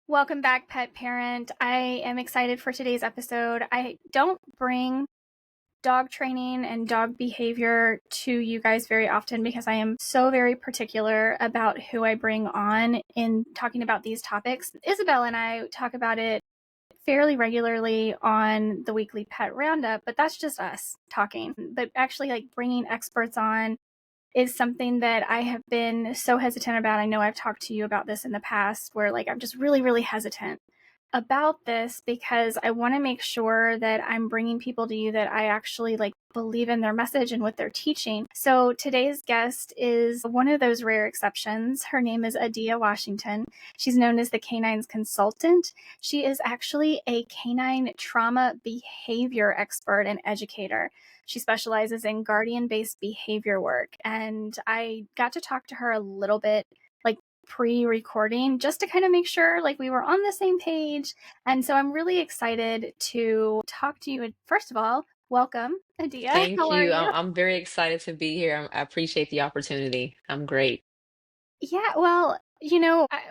Welcome back, pet parent. I am excited for today's episode. I don't bring dog training and dog behavior to you guys very often because I am so very particular about who I bring on in talking about these topics. Isabel and I talk about it fairly regularly on the weekly pet roundup, but that's just us talking. But actually, like bringing experts on is something that I have been so hesitant about. I know I've talked to you about this in the past where like I'm just really, really hesitant about this because I want to make sure that I'm bringing people to you that I actually like believe in their message and what they're teaching. So today's guest is one of those rare exceptions. Her name is Adia Washington. She's known as the Canines Consultant. She is actually a canine trauma behavior expert and educator. She specializes in guardian-based behavior work, and I got to talk to her a little bit like pre-recording just to kind of make sure like we were on the same page. And so I'm really excited to talk to you. First of all, welcome, Adia. Thank How are you. you? I'm very excited to be here. I appreciate the opportunity. I'm great. Yeah, well,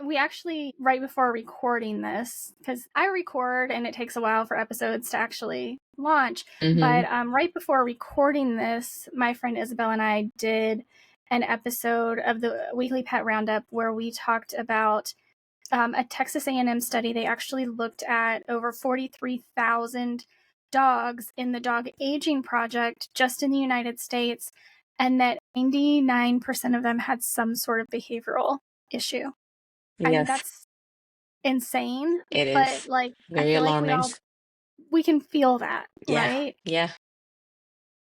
we actually, right before recording this, because I record and it takes a while for episodes to actually launch, Hmm. but right before recording this, my friend Isabel and I did an episode of the Weekly Pet Roundup where we talked about a Texas A&M study. They actually looked at over 43,000 dogs in the Dog Aging Project just in the United States, and that 99% of them had some sort of behavioral issue. I mean, Yes, that's insane, it but is like I very feel like alarming. we can feel that, Yeah, right? yeah.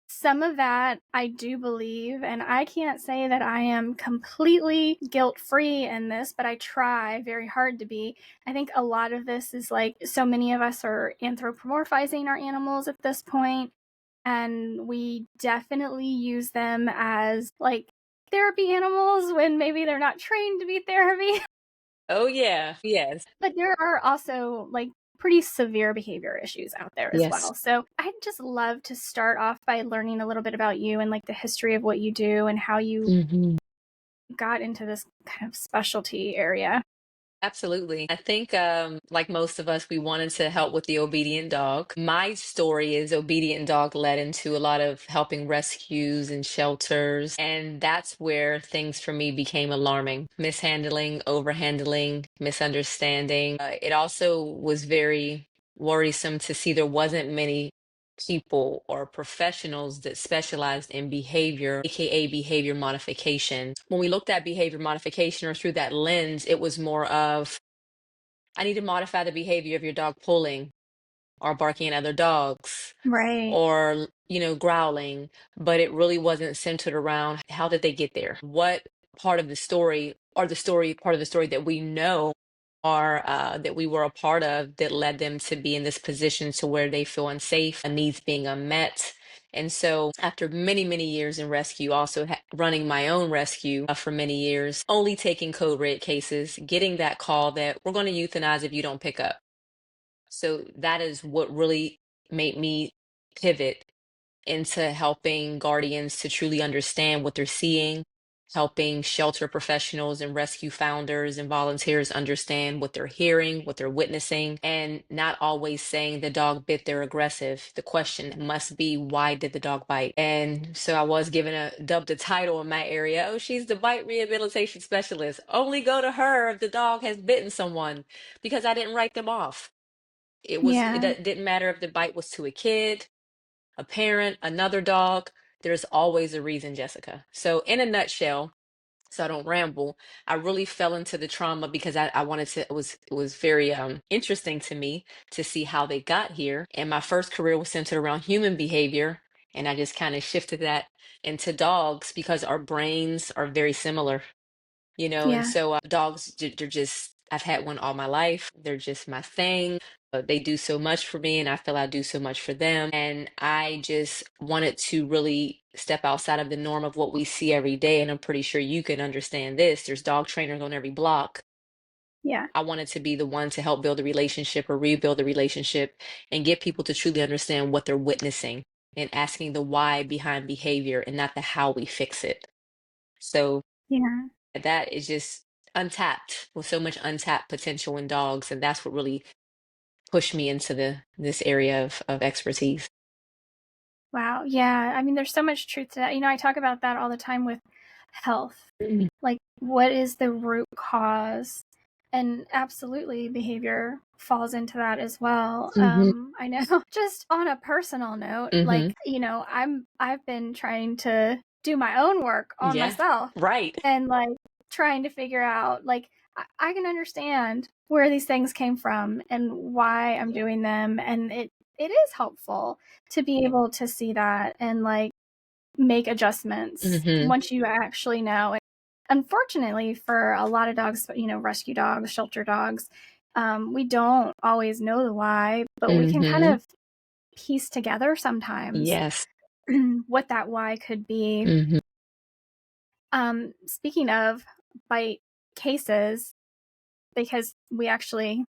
Some of that I do believe, and I can't say that I am completely guilt free in this, but I try very hard to be. I think a lot of this is like so many of us are anthropomorphizing our animals at this point, and we definitely use them as like therapy animals when maybe they're not trained to be therapy. Oh, yeah. Yes. But there are also like pretty severe behavior issues out there as Yes. well. So I'd just love to start off by learning a little bit about you and like the history of what you do and how you Hmm. got into this kind of specialty area. Absolutely. I think, like most of us, we wanted to help with the obedient dog. My story is obedient dog led into a lot of helping rescues and shelters. And that's where things for me became alarming. Mishandling, overhandling, misunderstanding. It also was very worrisome to see there wasn't many people or professionals that specialized in behavior, aka behavior modification. When we looked at behavior modification or through that lens, it was more of I need to modify the behavior of your dog pulling or barking at other dogs Right. or growling, but it really wasn't centered around how did they get there, what part of the story or the story part of the story that we know or that we were a part of that led them to be in this position to where they feel unsafe, needs being unmet. And so after many many years in rescue, also running my own rescue for many years, only taking code red cases, getting that call that we're going to euthanize if you don't pick up. So that is what really made me pivot into helping guardians to truly understand what they're seeing, helping shelter professionals and rescue founders and volunteers understand what they're hearing, what they're witnessing, and not always saying the dog bit, they're aggressive. The question must be, why did the dog bite? And so I was given dubbed a title in my area. Oh, she's the bite rehabilitation specialist. Only go to her if the dog has bitten someone because I didn't write them off. Yeah. Didn't matter if the bite was to a kid, a parent, another dog. There's always a reason, Jessica. So in a nutshell, so I don't ramble, I really fell into the trauma because I wanted to, it was very interesting to me to see how they got here. And my first career was centered around human behavior. And I just kind of shifted that into dogs because our brains are very similar, and Yeah. so dogs, they're just, I've had one all my life. They're just my thing. They do so much for me, and I feel I do so much for them. And I just wanted to really step outside of the norm of what we see every day. And I'm pretty sure you can understand this. There's dog trainers on every block. Yeah. I wanted to be the one to help build a relationship or rebuild the relationship and get people to truly understand what they're witnessing and asking the why behind behavior and not the how we fix it. So Yeah. that is just untapped, with so much untapped potential in dogs, and that's what really pushed me into this area of expertise. Wow. Yeah. I mean, there's so much truth to that. I talk about that all the time with health. Mhm. Like, what is the root cause? And absolutely, behavior falls into that as well. Mhm. I know. Just on a personal note, Mhm. like, I've been trying to do my own work on Yeah. myself Right. and like trying to figure out, like, I can understand where these things came from and why I'm doing them, and it is helpful to be able to see that and like make adjustments Mhm. once you actually know. And unfortunately, for a lot of dogs, rescue dogs, shelter dogs, we don't always know the why, but we can kind Mhm. of piece together sometimes Yes. what that why could be. Mhm. Speaking of bite cases, because we actually,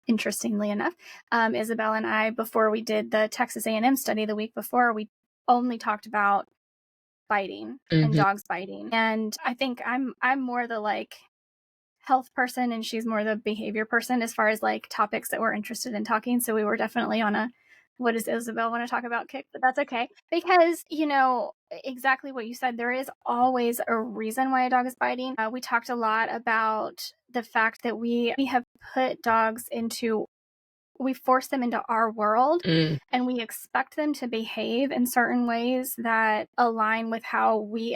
interestingly enough, Isabel and I, before we did the Texas A&M study the week before, we only talked about biting and Mhm. dogs biting. And I think I'm more the like health person and she's more the behavior person as far as like topics that we're interested in talking. So we were definitely on a what does Isabel want to talk about kick, but that's okay. Because, exactly what you said, there is always a reason why a dog is biting. We talked a lot about the fact that we have put dogs into we force them into our world Mm. and we expect them to behave in certain ways that align with how we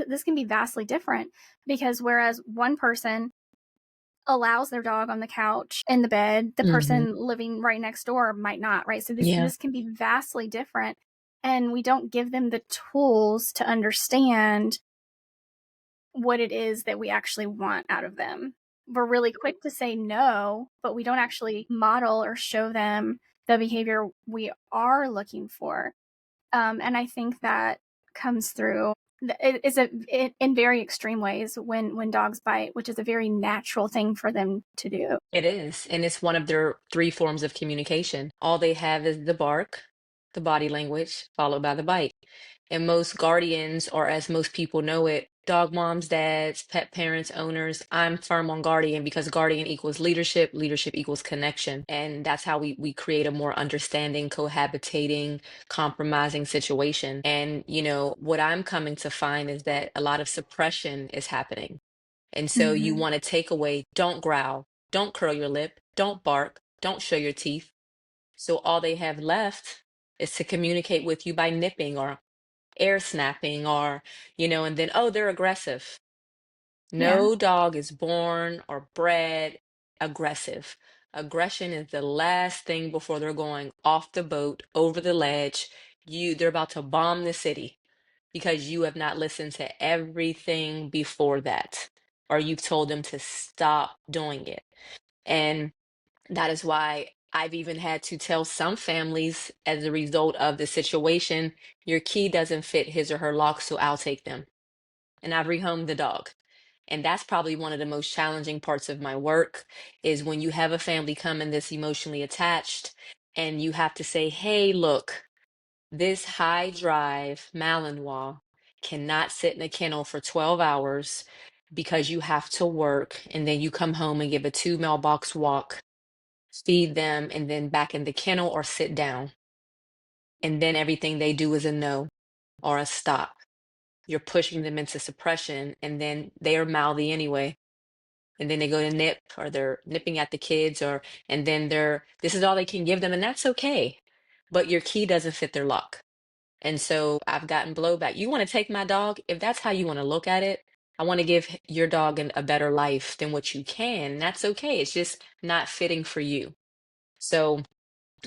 this can be vastly different because whereas one person allows their dog on the couch in the bed, the Mhm. person living right next door might not, right? So this Yeah. this can be vastly different and we don't give them the tools to understand what it is that we actually want out of them. We're really quick to say no, but we don't actually model or show them the behavior we are looking for. And I think that comes through in very extreme ways when dogs bite, which is a very natural thing for them to do. It is, and it's one of their three forms of communication. All they have is the bark, the body language, followed by the bite. And most guardians, or as most people know it, dog moms, dads, pet parents, owners, I'm firm on guardian because guardian equals leadership, leadership equals connection. And that's how we create a more understanding, cohabitating, compromising situation. And, what I'm coming to find is that a lot of suppression is happening. And so you Mm-hmm. want to take away, don't growl, don't curl your lip, don't bark, don't show your teeth. So all they have left is to communicate with you by nipping or air snapping or, and then, oh, they're aggressive. Yeah. No dog is born or bred aggressive. Aggression is the last thing before they're going off the boat, over the ledge. They're about to bomb the city because you have not listened to everything before that, or you've told them to stop doing it. And that is why I've even had to tell some families as a result of the situation, your key doesn't fit his or her lock, so I'll take them. And I've rehomed the dog. And that's probably one of the most challenging parts of my work is when you have a family come in this emotionally attached and you have to say, hey, look, this high drive Malinois cannot sit in a kennel for 12 hours because you have to work and then you come home and give a 2 mailbox walk, feed them, and then back in the kennel or sit down. And then everything they do is a no or a stop. You're pushing them into suppression and then they are mouthy anyway. And then they go to nip or they're nipping at the kids and then this is all they can give them and that's okay. But your key doesn't fit their lock. And so I've gotten blowback. You want to take my dog? If that's how you want to look at it, I want to give your dog a better life than what you can. That's okay. It's just not fitting for you. So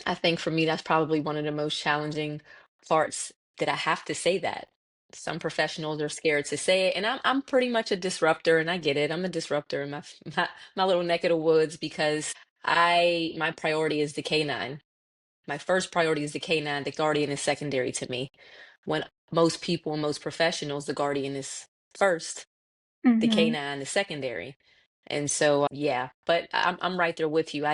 I think for me, that's probably one of the most challenging parts that I have to say that. Some professionals are scared to say it, and I'm pretty much a disruptor, and I get it. I'm a disruptor in my little neck of the woods because my priority is the canine. My first priority is the canine. The guardian is secondary to me. When most people and most professionals, the guardian is first, the Mm-hmm. canine is secondary. And so, yeah, but I'm right there with you.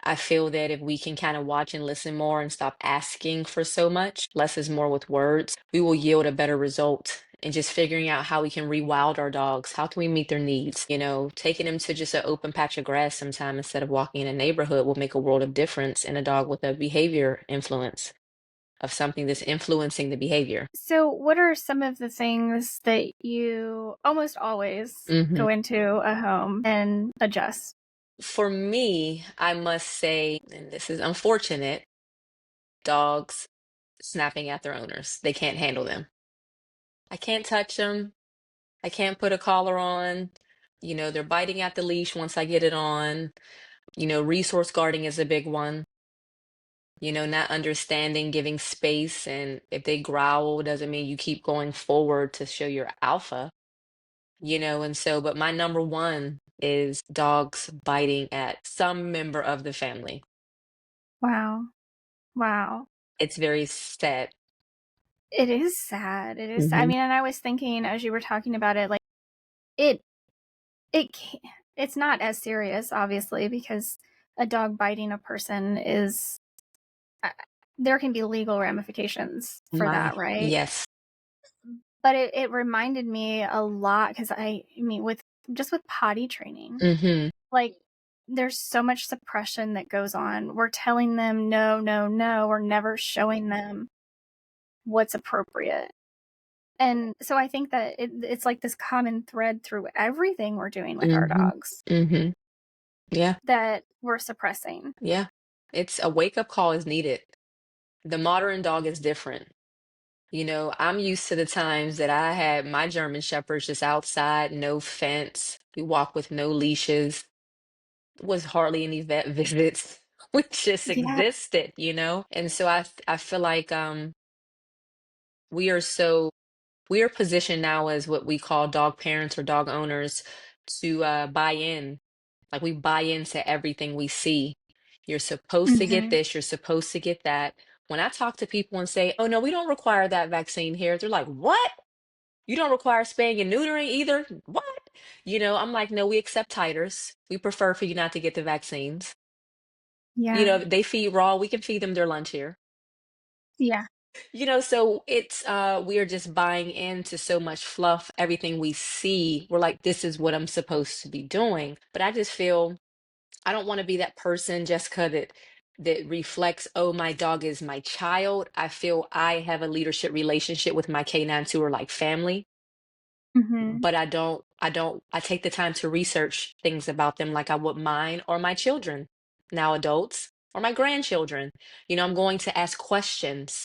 I feel that if we can kind of watch and listen more and stop asking for so much, less is more with words, we will yield a better result and just figuring out how we can rewild our dogs. How can we meet their needs? Taking them to just an open patch of grass sometime instead of walking in a neighborhood will make a world of difference in a dog with a behavior influence of something that's influencing the behavior. So, what are some of the things that you almost always hmm go into a home and adjust? For me, I must say, and this is unfortunate, dogs snapping at their owners. They can't handle them. I can't touch them. I can't put a collar on. They're biting at the leash once I get it on. Resource guarding is a big one. Not understanding, giving space. And if they growl, doesn't mean you keep going forward to show your alpha, and so, but my number one is dogs biting at some member of the family. Wow. Wow. It's very sad. It is sad. It is sad. I hmm mean, and I was thinking as you were talking about it, like it it can't, it's not as serious, obviously, because a dog biting a person is uh, there can be legal ramifications for My, that, right? yes. But it reminded me a lot because I mean, with just with potty training, hmm like there's so much suppression that goes on. We're telling them no, no, no. We're never showing them what's appropriate. And so I think that it's like this common thread through everything we're doing with our hmm dogs hmm Yeah. that we're suppressing. Yeah. It's a wake up call is needed. The modern dog is different. I'm used to the times that I had my German Shepherds just outside, no fence. We walk with no leashes. Was hardly any vet visits. We just Yeah. existed. And so I feel like we are so we are positioned now as what we call dog parents or dog owners to buy in. Like we buy into everything we see. You're supposed to get Mhm. this, you're supposed to get that. When I talk to people and say, "Oh no, we don't require that vaccine here," they're like, "What? You don't require spaying and neutering either? What?" I'm like, "No, we accept titers. We prefer for you not to get the vaccines." Yeah. They feed raw, we can feed them their lunch here. Yeah. So it's we are just buying into so much fluff, everything we see. We're like, this is what I'm supposed to be doing. But I just feel I don't want to be that person, Jessica, that reflects, oh, my dog is my child. I feel I have a leadership relationship with my canines who are like family, Mhm. but I take the time to research things about them like I would mine or my children, now adults, or my grandchildren. I'm going to ask questions.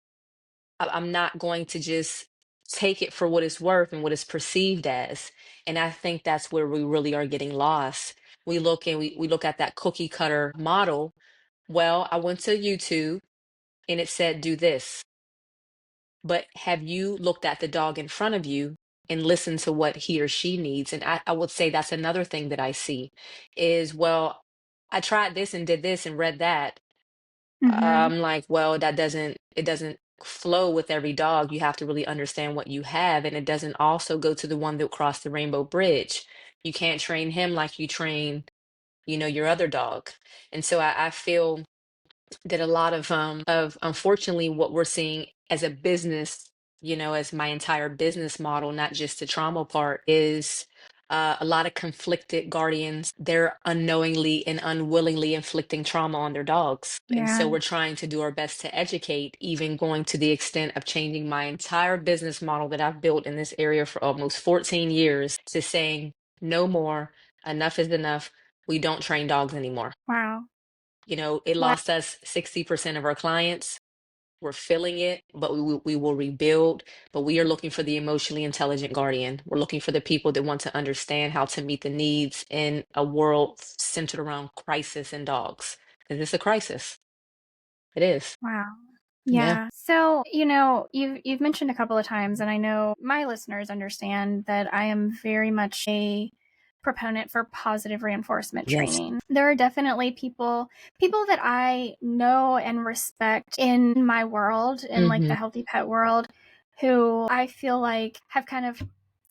I'm not going to just take it for what it's worth and what it's perceived as. And I think that's where we really are getting lost. We look at that cookie cutter model. Well, I went to YouTube and it said do this. But have you looked at the dog in front of you and listened to what he or she needs? And I would say that's another thing that I see is, well, I tried this and did this and read that. Mhm. I'm like, well, it doesn't flow with every dog. You have to really understand what you have. And it doesn't also go to the one that crossed the rainbow bridge. You can't train him like you train, your other dog. And so I feel that a lot of unfortunately what we're seeing as a business, as my entire business model, not just the trauma part, is a lot of conflicted guardians. They're unknowingly and unwillingly inflicting trauma on their dogs. And Yeah. so we're trying to do our best to educate, even going to the extent of changing my entire business model that I've built in this area for almost 14 years to saying no more, enough is enough. We don't train dogs anymore. Wow. It Wow. lost us 60% of our clients. We're filling it, but we will rebuild. But we are looking for the emotionally intelligent guardian. We're looking for the people that want to understand how to meet the needs in a world centered around crisis and dogs. Because it's a crisis. It is. Wow. Yeah. Yeah. So, you've mentioned a couple of times, and I know my listeners understand that I am very much a proponent for positive reinforcement Yes. training. There are definitely people that I know and respect in my world, in like Mm-hmm. the healthy pet world, who I feel like have kind of,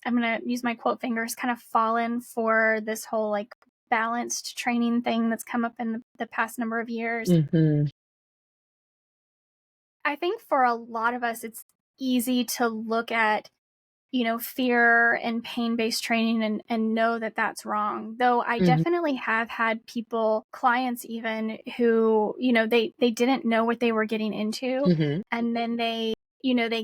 I'm going to use my quote fingers, kind of fallen for this whole like balanced training thing that's come up in the past number of years. Mm-hmm. I think for a lot of us, it's easy to look at fear and pain-based training and know that that's wrong. Though I Mhm. definitely have had people, clients even, who, they didn't know what they were getting into. Mhm. And then they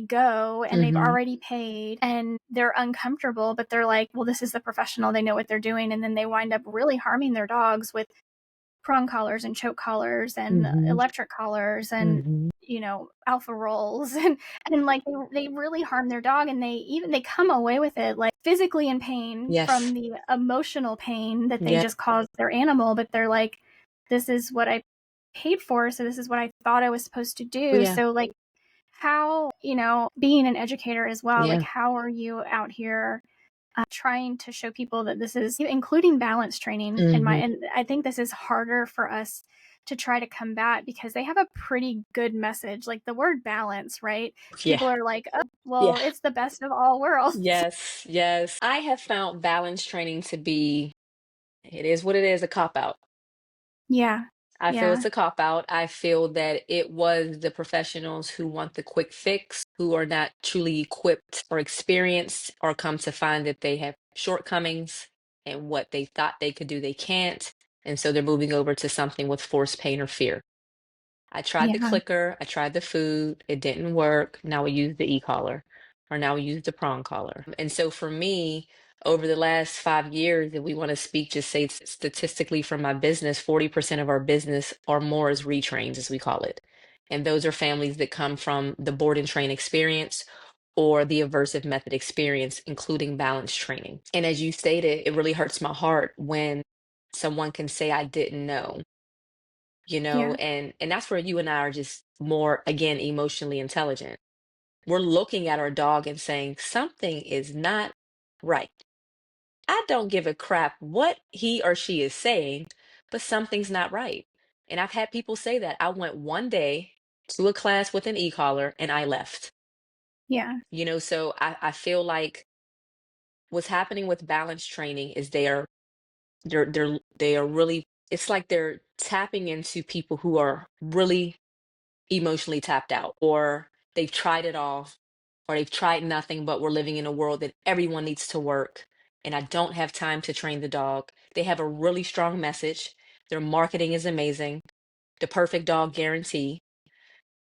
go and they've Mhm. already paid and they're uncomfortable, but they're like, well, this is the professional. They know what they're doing. And then they wind up really harming their dogs with prong collars and choke collars and Mhm. electric collars and Mhm. alpha rolls and like they really harm their dog, and they come away with it like physically in pain Yes. from the emotional pain that they Yeah. just caused their animal, but they're like, this is what I paid for, so this is what I thought I was supposed to do. Yeah. So like, how, being an educator as well, like Yeah. how are you out here trying to show people that this is including balance training Mhm. and I think this is harder for us to try to combat because they have a pretty good message, like the word balance, right? Yeah. People are like, oh, well, Yeah. it's the best of all worlds. Yes. Yes. I have found balance training to be, it is what it is, a cop out. Yeah. I feel Yeah. it's a cop out. I feel that it was the professionals who want the quick fix, who are not truly equipped or experienced, or come to find that they have shortcomings and what they thought they could do, they can't. And so they're moving over to something with force, pain, or fear. I tried the Yeah. clicker, I tried the food, it didn't work. Now we use the e-collar, or now we use the prong collar. And so for me, over the last 5 years, if we want to speak, just say statistically from my business, 40% of our business or more is retrains, as we call it. And those are families that come from the board and train experience or the aversive method experience, including balance training. And as you stated, it really hurts my heart when someone can say, I didn't know, Yeah. and that's where you and I are just more, again, emotionally intelligent. We're looking at our dog and saying something is not right. I don't give a crap what he or she is saying, but something's not right. And I've had people say that. I went one day to a class with an e-collar and I left. Yeah. So I feel like what's happening with balance training is they are really, it's like they're tapping into people who are really emotionally tapped out, or they've tried it all, or they've tried nothing, but we're living in a world that everyone needs to work and I don't have time to train the dog. They have a really strong message. Their marketing is amazing, the perfect dog guarantee.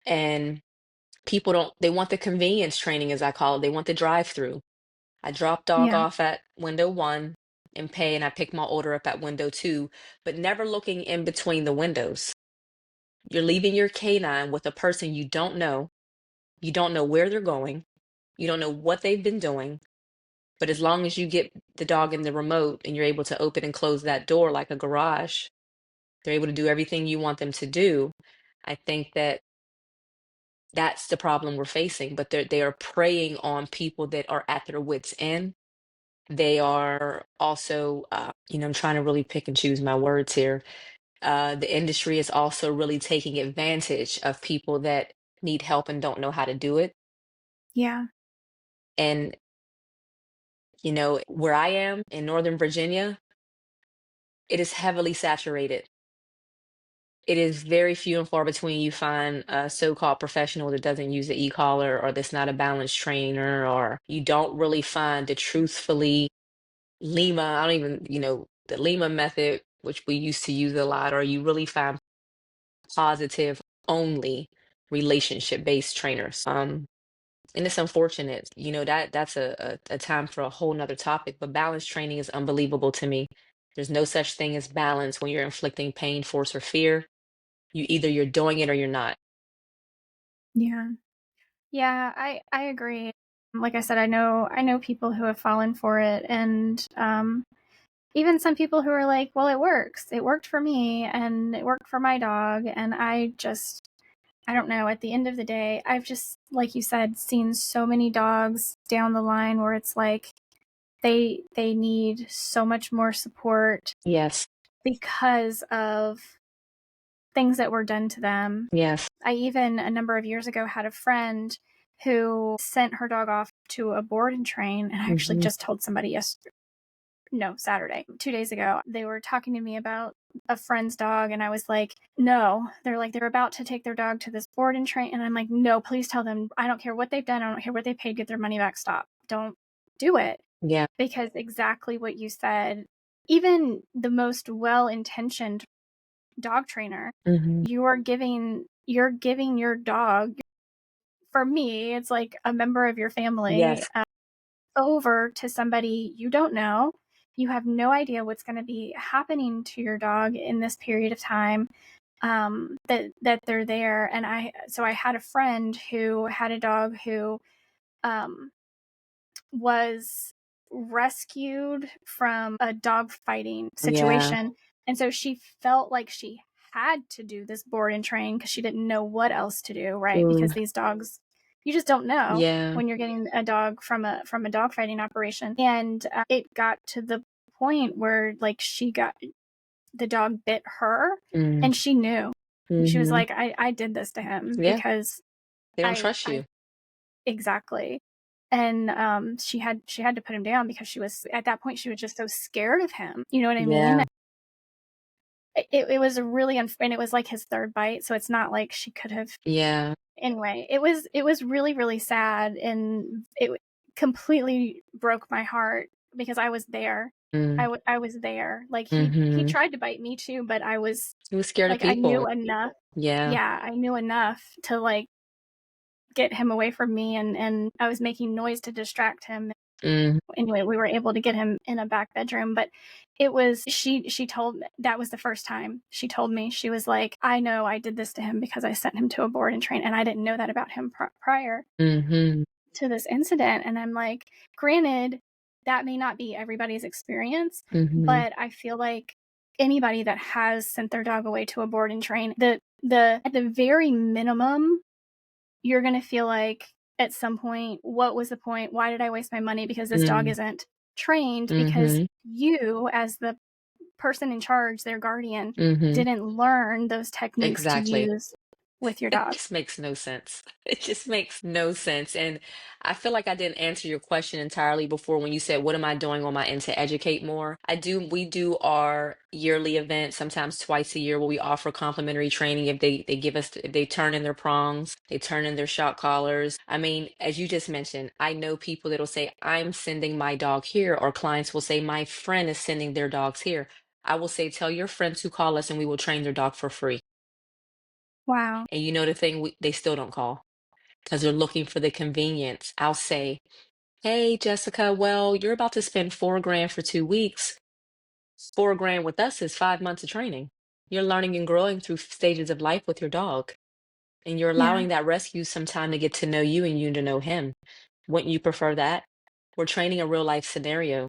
And people don't, they want the convenience training, as I call it. They want the drive through. I drop dog Yeah. off at window one and pay, and I pick my order up at window two, but never looking in between the windows. You're leaving your canine with a person you don't know. You don't know where they're going. You don't know what they've been doing. But as long as you get the dog in the remote and you're able to open and close that door like a garage, they're able to do everything you want them to do. I think that that's the problem we're facing. But they are preying on people that are at their wits' end. They are also, I'm trying to really pick and choose my words here. The industry is also really taking advantage of people that need help and don't know how to do it. Yeah. And where I am in Northern Virginia, it is heavily saturated. It is very few and far between you find a so-called professional that doesn't use the e-collar or that's not a balance trainer, or you don't really find the truthfully Lima. I don't even, the Lima method, which we used to use a lot, or you really find positive only relationship-based trainers. And it's unfortunate, that's a time for a whole nother topic, but balance training is unbelievable to me. There's no such thing as balance when you're inflicting pain, force, or fear. You're doing it or you're not. Yeah. Yeah, I agree. Like I said, I know people who have fallen for it, and even some people who are like, well, it works. It worked for me and it worked for my dog. And I don't know. At the end of the day, I've just, like you said, seen so many dogs down the line where it's like they need so much more support Yes. because of things that were done to them. Yes. I even, a number of years ago, had a friend who sent her dog off to a board and train. And I actually Hmm. just told somebody yesterday, no, Saturday, 2 days ago, they were talking to me about a friend's dog. And I was like, no, they're like, they're about to take their dog to this board and train. And I'm like, no, please tell them, I don't care what they've done. I don't care what they paid, get their money back. Stop. Don't. do it, Yeah. because exactly what you said, even the most well-intentioned dog trainer, Hmm. you're giving your dog, for me, it's like a member of your family, Yes. over to somebody you don't know. You have no idea what's going to be happening to your dog in this period of time, that they're there. And I had a friend who had a dog who um, was rescued from a dog fighting Yeah. situation. And so she felt like she had to do this board and train because she didn't know what else to do, right? Ooh. Because these dogs, you just don't know Yeah. when you're getting a dog from a dog fighting operation. And it got to the point where like she got the dog bit her, Mm. and she knew. She was Hmm. like, I did this to him Yeah. because They don't trust I you. exactly. And she had to put him down because she was, at that point she was just so scared of him. You know what I mean? Yeah. It was a really and it was like his third bite, so it's not like she could have. Yeah. Anyway, it was really really sad, and completely broke my heart because I was there. Mm. I was there. Like he Hmm. tried to bite me too, but I was He was scared of like I knew people. enough. Yeah. Yeah, I knew enough to like get him away from me, and I was making noise to distract him. Mm. Anyway, we were able to get him in a back bedroom, but it was she told me that was the first time she told me. She was like, I know I did this to him because I sent him to a board and train, and I didn't know that about him prior Hmm. to this incident. And I'm like, granted, that may not be everybody's experience, Hmm. but I feel like anybody that has sent their dog away to a board and train, the at the very minimum, you're going to feel like at some point, what was the point? Why did I waste my money? Because this dog Mm. isn't trained, because Hmm. you, as the person in charge, their guardian, Hmm. didn't learn those techniques to Exactly. use with your It dog. just makes no sense. It just makes no sense. And I feel like I didn't answer your question entirely before when you said, what am I doing on my end to educate more? We do our yearly event, sometimes twice a year, where we offer complimentary training if they give us, if they turn in their prongs, they turn in their shock collars. I mean, as you just mentioned, I know people that'll say, I'm sending my dog here, or clients will say, my friend is sending their dogs here. I will say, tell your friends to call us and we will train their dog for free. Wow. And you know the thing, they still don't call because they're looking for the convenience. I'll say, hey, Jessica, well, you're about to spend 4 grand for 2 weeks. 4 grand with us is 5 months of training. You're learning and growing through stages of life with your dog, and you're Yeah. allowing that rescue some time to get to know you and you to know him. Wouldn't you prefer that? We're training a real life scenario,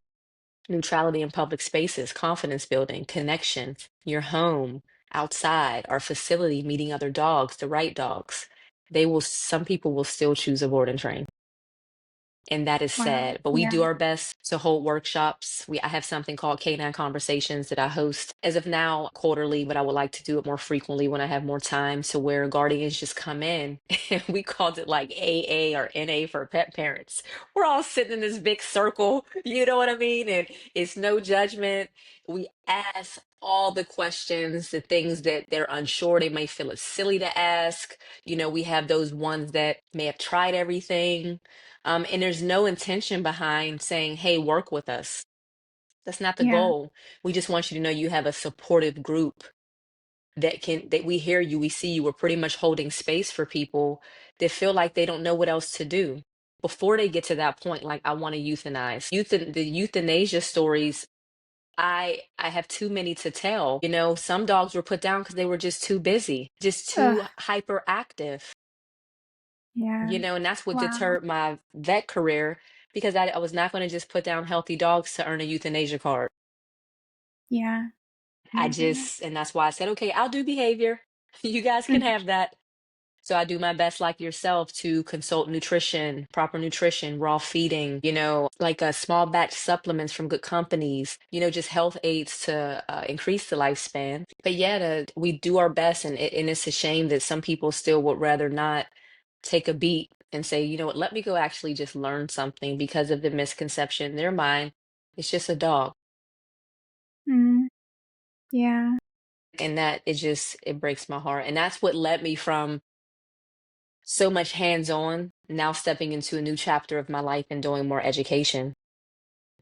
neutrality in public spaces, confidence building, connection, your home, outside, our facility, meeting other dogs, the right dogs. Some people will still choose a board and train. And that is Wow. sad. But we Yeah. do our best to hold workshops. I have something called Canine Conversations that I host as of now quarterly, but I would like to do it more frequently when I have more time, to where guardians just come in. And we called it like AA or NA for pet parents. We're all sitting in this big circle, you know what I mean? And it's no judgment. We ask all the questions, the things that they're unsure, they may feel it's silly to ask. We have those ones that may have tried everything, and there's no intention behind saying, hey, work with us. That's not the Yeah. goal. We just want you to know you have a supportive group that we hear you, we see you. We're pretty much holding space for people that feel like they don't know what else to do before they get to that point. Like, I want to euthanize. The euthanasia stories, I have too many to tell. Some dogs were put down because they were just too busy, just Ugh. too hyperactive. Yeah. And that's what Wow. deterred my vet career, because I was not going to just put down healthy dogs to earn a euthanasia card. Yeah. I Yeah. just, and that's why I said, okay, I'll do behavior. You guys can Mhm. have that. So I do my best, like yourself, to consult nutrition, proper nutrition, raw feeding, like small batch supplements from good companies, just health aids to increase the lifespan. But yeah, we do our best. And it's a shame that some people still would rather not take a beat and say, you know what, let me go actually just learn something, because of the misconception in their mind. It's just a dog. Mm. Yeah. And that it breaks my heart. And that's what led me from so much hands on now stepping into a new chapter of my life and doing more education,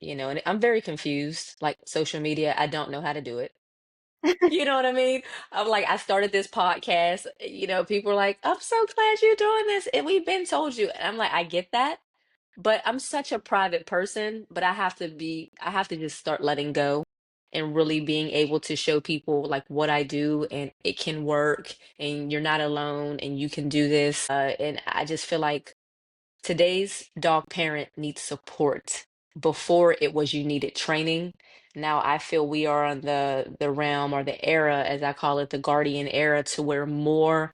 and I'm very confused. Like social media, I don't know how to do it. You know what I mean? I'm like, I started this podcast, people are like, I'm so glad you're doing this. And we've been told you. And I'm like, I get that. But I'm such a private person, but I have to just start letting go and really being able to show people like what I do and it can work and you're not alone and you can do this. And I just feel like today's dog parent needs support. Before it was you needed training. Now I feel we are on the realm or the era, as I call it, the guardian era, to where more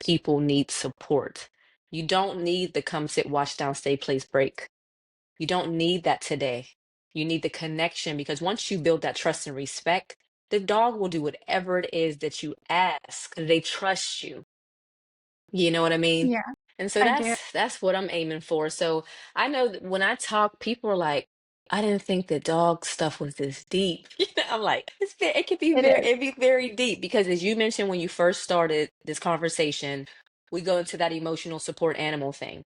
people need support. You don't need the come sit, watch down, stay, place, break. You don't need that today. You need the connection because once you build that trust and respect, the dog will do whatever it is that you ask. They trust you. You know what I mean? Yeah, And so I do. that's what I'm aiming for. So I know that when I talk, people are like, I didn't think the dog stuff was this deep. I'm like, it could be It is. very deep because as you mentioned when you first started this conversation, we go into that emotional support animal thing.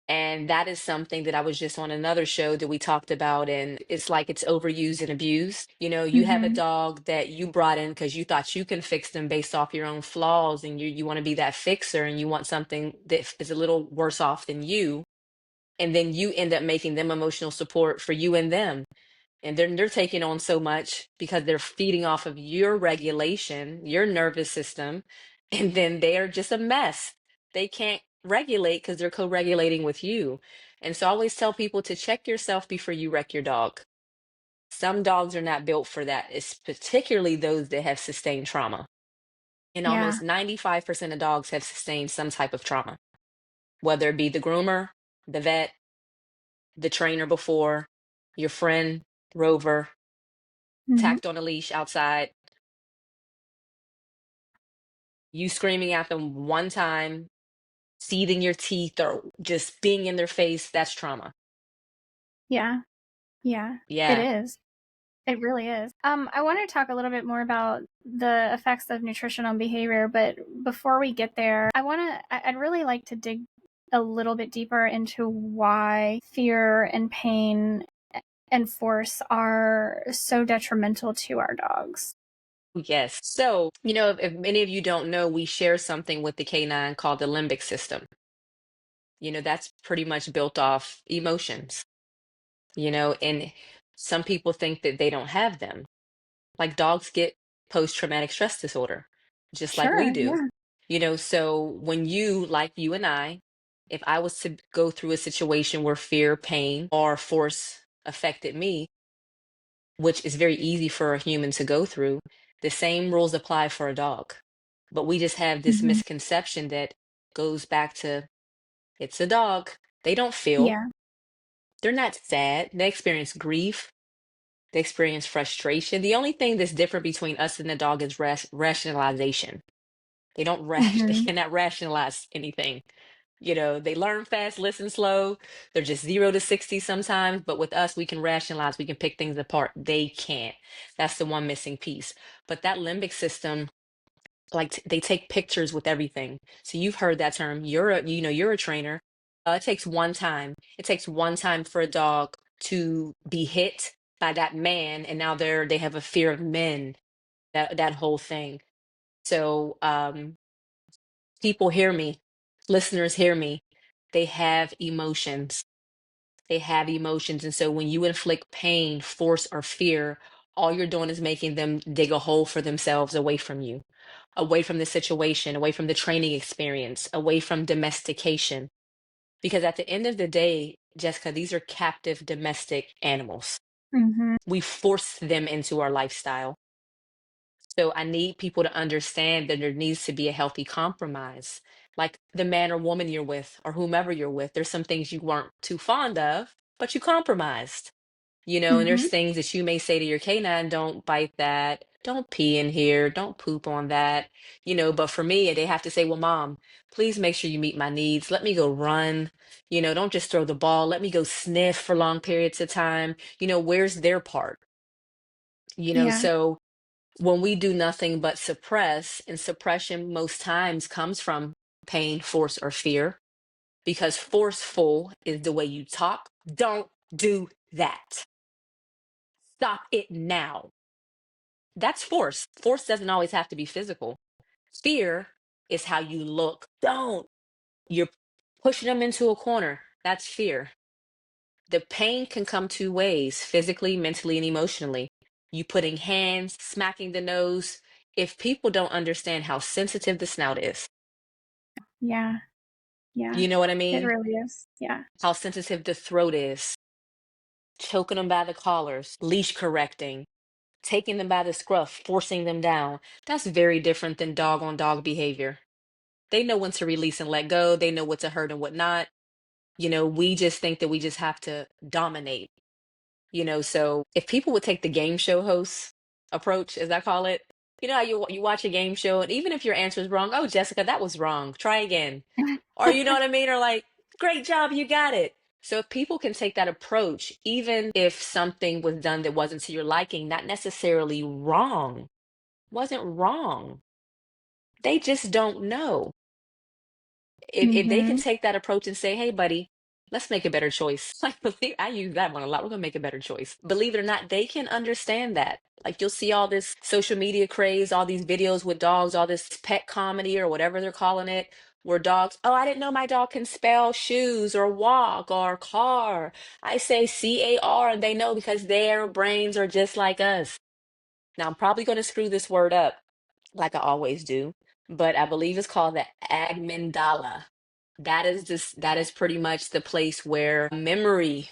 And that is something that I was just on another show that we talked about, and it's like it's overused and abused. You have a Mhm. dog that you brought in because you thought you can fix them based off your own flaws, and you want to be that fixer, and you want something that is a little worse off than you, and then you end up making them emotional support for you and them and they're taking on so much because they're feeding off of your regulation, your nervous system, and then they are just a mess. They can't regulate because they're co-regulating with you. And so I always tell people to check yourself before you wreck your dog. Some dogs are not built for that. It's particularly those that have sustained trauma. And Yeah. almost 95% of dogs have sustained some type of trauma, whether it be the groomer, the vet, the trainer before, your friend, Rover, Mhm. tacked on a leash outside, you screaming at them one time, seething your teeth, or just being in their face, that's trauma. Yeah. Yeah. It Yeah. is. It really is. I want to talk a little bit more about the effects of nutrition on behavior, but before we get there, I'd really like to dig a little bit deeper into why fear and pain and force are so detrimental to our dogs. Yes. So, if many of you don't know, we share something with the canine called the limbic system. That's pretty much built off emotions, and some people think that they don't have them. Like dogs get post-traumatic stress disorder, just like we Sure, do. yeah. So when like you and I, if I was to go through a situation where fear, pain, or force affected me, which is very easy for a human to go through, the same rules apply for a dog. But we just have this Mhm. misconception that goes back to it's a dog. They don't feel, Yeah. they're not sad. They experience grief, they experience frustration. The only thing that's different between us and the dog is rationalization. They don't they Mhm. cannot rationalize anything. They learn fast, listen slow. They're just 0 to 60 sometimes, but with us, we can rationalize, we can pick things apart. They can't. That's the one missing piece. But that limbic system, like they take pictures with everything. So you've heard that term. You're a trainer. It takes one time. It takes one time for a dog to be hit by that man, and now they have a fear of men. That whole thing. So people hear me, listeners hear me. They have emotions. They have emotions. And so when you inflict pain, force, or fear, all you're doing is making them dig a hole for themselves away from you, away from the situation, away from the training experience, away from domestication. Because at the end of the day, Jessica, these are captive domestic animals. Mhm. We force them into our lifestyle. So I need people to understand that there needs to be a healthy compromise. Like the man or woman you're with, or whomever you're with, there's some things you weren't too fond of, but you compromised. And there's Mhm. things that you may say to your canine, don't bite that, don't pee in here, don't poop on that. But for me, they have to say, well, mom, please make sure you meet my needs. Let me go run. Don't just throw the ball. Let me go sniff for long periods of time. Where's their part? Yeah. So when we do nothing but suppress, and suppression most times comes from pain, force, or fear, because forceful is the way you talk. Don't do that. Stop it now. That's force. Force doesn't always have to be physical. Fear is how you look. Don't. You're pushing them into a corner. That's fear. The pain can come two ways, physically, mentally, and emotionally. You putting hands, smacking the nose. If people don't understand how sensitive the snout is, Yeah. Yeah. you know what I It mean? really is. Yeah. How sensitive the throat is, choking them by the collars, leash correcting, taking them by the scruff, forcing them down. That's very different than dog on dog behavior. They know when to release and let go. They know what to hurt and what not. We just think that we just have to dominate. So if people would take the game show host approach, as I call it, how you watch a game show, and even if your answer is wrong, oh, Jessica, that was wrong. Try again. Or you know what I mean? Or like, great job, you got it. So if people can take that approach, even if something was done that wasn't to your liking, not necessarily wrong, wasn't wrong. They just don't know. If they can Mm-hmm. take that approach and say, hey, buddy, let's make a better choice. Like, I use that one a lot. We're going to make a better choice. Believe it or not, they can understand that. Like, you'll see all this social media craze, all these videos with dogs, all this pet comedy or whatever they're calling it, where dogs, oh, I didn't know my dog can spell shoes or walk or car. I say CAR and they know because their brains are just like us. Now, I'm probably going to screw this word up like I always do, but I believe it's called the amygdala. That is pretty much the place where memory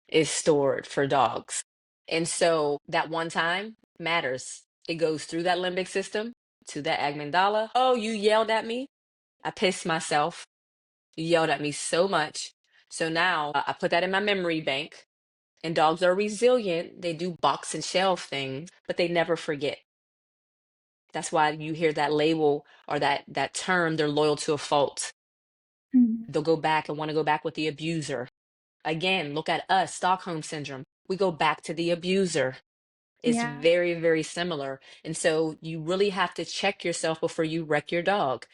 is stored for dogs. And so that one time matters. It goes through that limbic system to that amygdala. Oh, you yelled at me. I pissed myself. You yelled at me so much. So now I put that in my memory bank. And dogs are resilient. They do box and shelf things, but they never forget. That's why you hear that label or that term, they're loyal to a fault. Mm-hmm. They'll go back and want to go back with the abuser. Again, look at us, Stockholm syndrome. We go back to the abuser. It's Yeah. very, very similar. And so you really have to check yourself before you wreck your dog.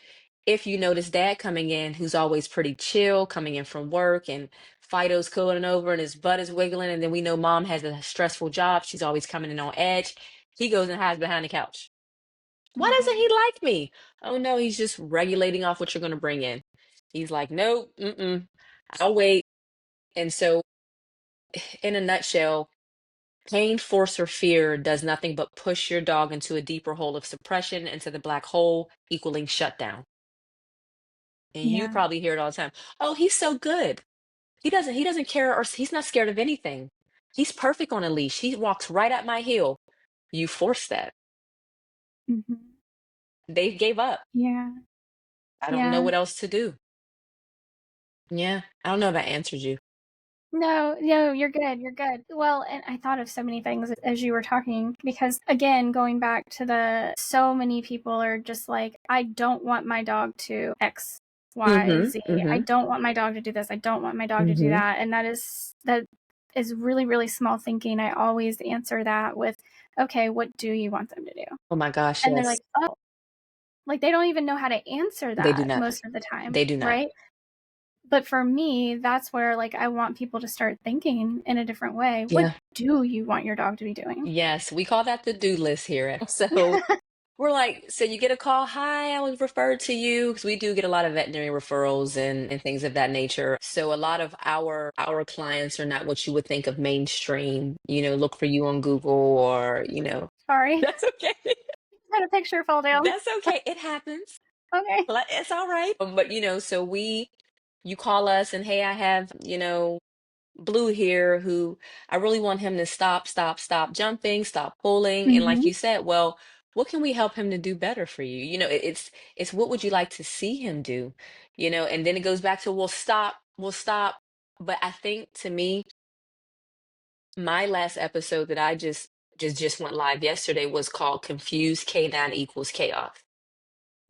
If you notice dad coming in, who's always pretty chill, coming in from work, and Fido's cooling over and his butt is wiggling, and then we know mom has a stressful job, she's always coming in on edge, he goes and hides behind the couch. Why doesn't Mm-hmm. he like me? Oh no, he's just regulating off what you're going to bring in. He's like, nope, I'll wait. And so, in a nutshell, pain, force, or fear does nothing but push your dog into a deeper hole of suppression, into the black hole, equaling shutdown. And you Yeah. probably hear it all the time. Oh, he's so good. He doesn't care, or he's not scared of anything. He's perfect on a leash. He walks right at my heel. You force that. Mm-hmm. They gave up. Yeah. I don't know Yeah. what else to do. Yeah, I don't know if I answered you. No, no, you're good. You're good. Well, and I thought of so many things as you were talking because, again, going back to so many people are just like, I don't want my dog to X, Y, Mhm, Z. I mhm, don't want my dog to do this. I don't want my dog to do mhm. that. And that is really, really small thinking. I always answer that with, okay, what do you want them to do? Oh my gosh, And they're like, yes. oh, like they don't even know how to answer They do that not. most of the time, They do not. right? But for me, that's where like I want people to start thinking in a different way. What Yeah. do you want your dog to be doing? Yes, we call that the do list here. So we're like, so you get a call, hi, I was referred to you, because we do get a lot of veterinary referrals and things of that nature. So a lot of our clients are not what you would think of mainstream, look for you on Google or, Sorry, that's okay. had a picture fall down. That's okay. It happens. Okay. Like, it's all right. But so you call us and hey, I have, Blue here who I really want him to stop jumping, stop pulling. And like Mm-hmm. you said, well, what can we help him to do better for you? It's what would you like to see him do? And then it goes back to we'll stop. But I think to me, my last episode that I just went live yesterday was called Confused K9 Equals Chaos.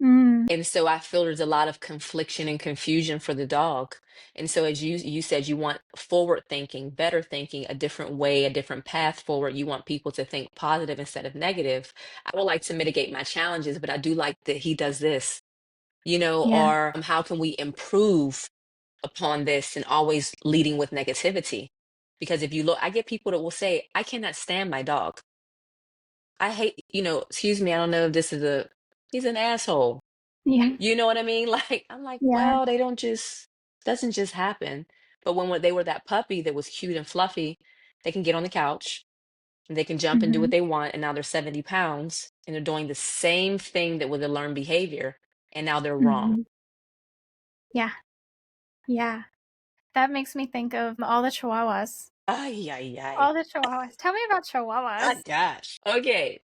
Mm, And so I feel there's a lot of confliction and confusion for the dog. And so as you said, you want forward thinking, better thinking, a different way, a different path forward. You want people to think positive instead of negative. I would like to mitigate my challenges, but I do like that he does this, yeah. or how can we improve? upon this and always leading with negativity. Because if you look, I get people that will say, I cannot stand my dog. I hate, excuse me, I don't know if this is he's an asshole. Yeah. You know what I mean? Like, I'm like, Yeah. well, they don't just, doesn't just happen. But when they were that puppy that was cute and fluffy, they can get on the couch and they can jump and do what Mhm. they want. And now they're 70 pounds and they're doing the same thing that was a learned behavior. And now they're wrong. Mhm. Yeah. Yeah. That makes me think of all the chihuahuas. Ay, ay, ay. All the chihuahuas. Tell me about Oh, chihuahuas. gosh. Okay.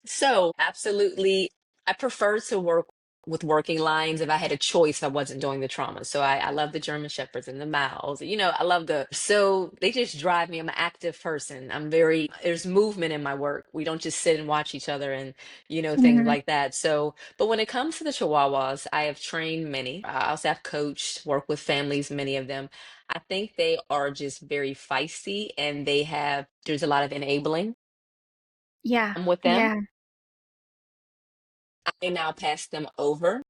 So, absolutely, I prefer to work with working lines. If I had a choice, I wasn't doing the trauma. So I love the German Shepherds and the Mals. I love so they just drive me. I'm an active person. There's movement in my work. We don't just sit and watch each other and, things Mhm. like that. So, but when it comes to the Chihuahuas, I have trained many. I also have coached, worked with families, many of them. I think they are just very feisty and there's a lot of enabling Yeah. with them. Yeah. I now pass them over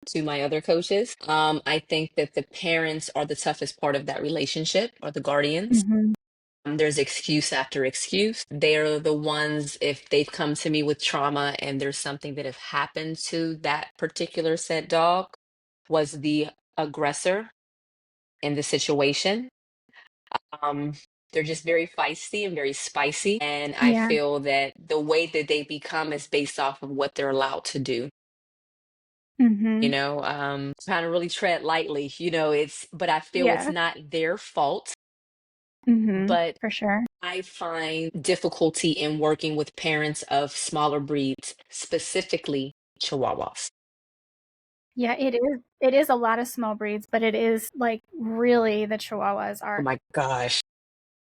to my other coaches. I think that the parents are the toughest part of that relationship, or the guardians. Mhm. There's excuse after excuse. They're the ones, if they've come to me with trauma and there's something that have happened to that particular said dog, was the aggressor in the situation. Um, they're just very feisty and very spicy. And I Yeah. feel that the way that they become is based off of what they're allowed to do. Mhm. Trying to really tread lightly, but I feel it's Yeah. not their fault. Mhm. But For sure. I find difficulty in working with parents of smaller breeds, specifically Chihuahuas. Yeah, it is a lot of small breeds, but it is, like, really the chihuahuas Oh are. my gosh.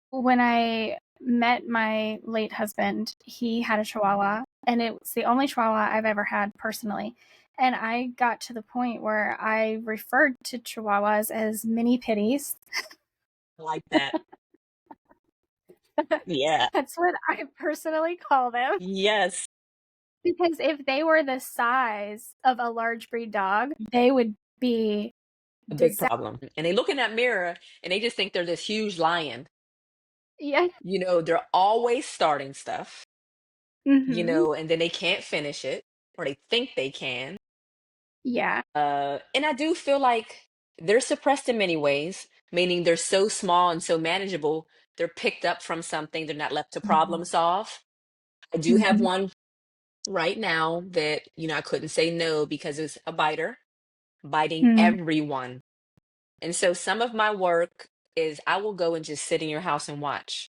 When I met my late husband, he had a chihuahua, and it was the only chihuahua I've ever had personally. And I got to the point where I referred to chihuahuas as mini pitties. I like that. Yeah. That's what I personally call them. Yes. Because if they were the size of a large breed dog, they would be A big disaster. problem. And they look in that mirror and they just think they're this huge lion. Yeah. They're always starting stuff, Mhm. and then they can't finish it, or they think they can. Yeah. And I do feel like they're suppressed in many ways, meaning they're so small and so manageable, they're picked up from something, they're not left to Mhm. problem solve. I do have Mhm. one right now that, I couldn't say no because it's a biter, biting Mm. everyone. And so some of my work is I will go and just sit in your house and watch.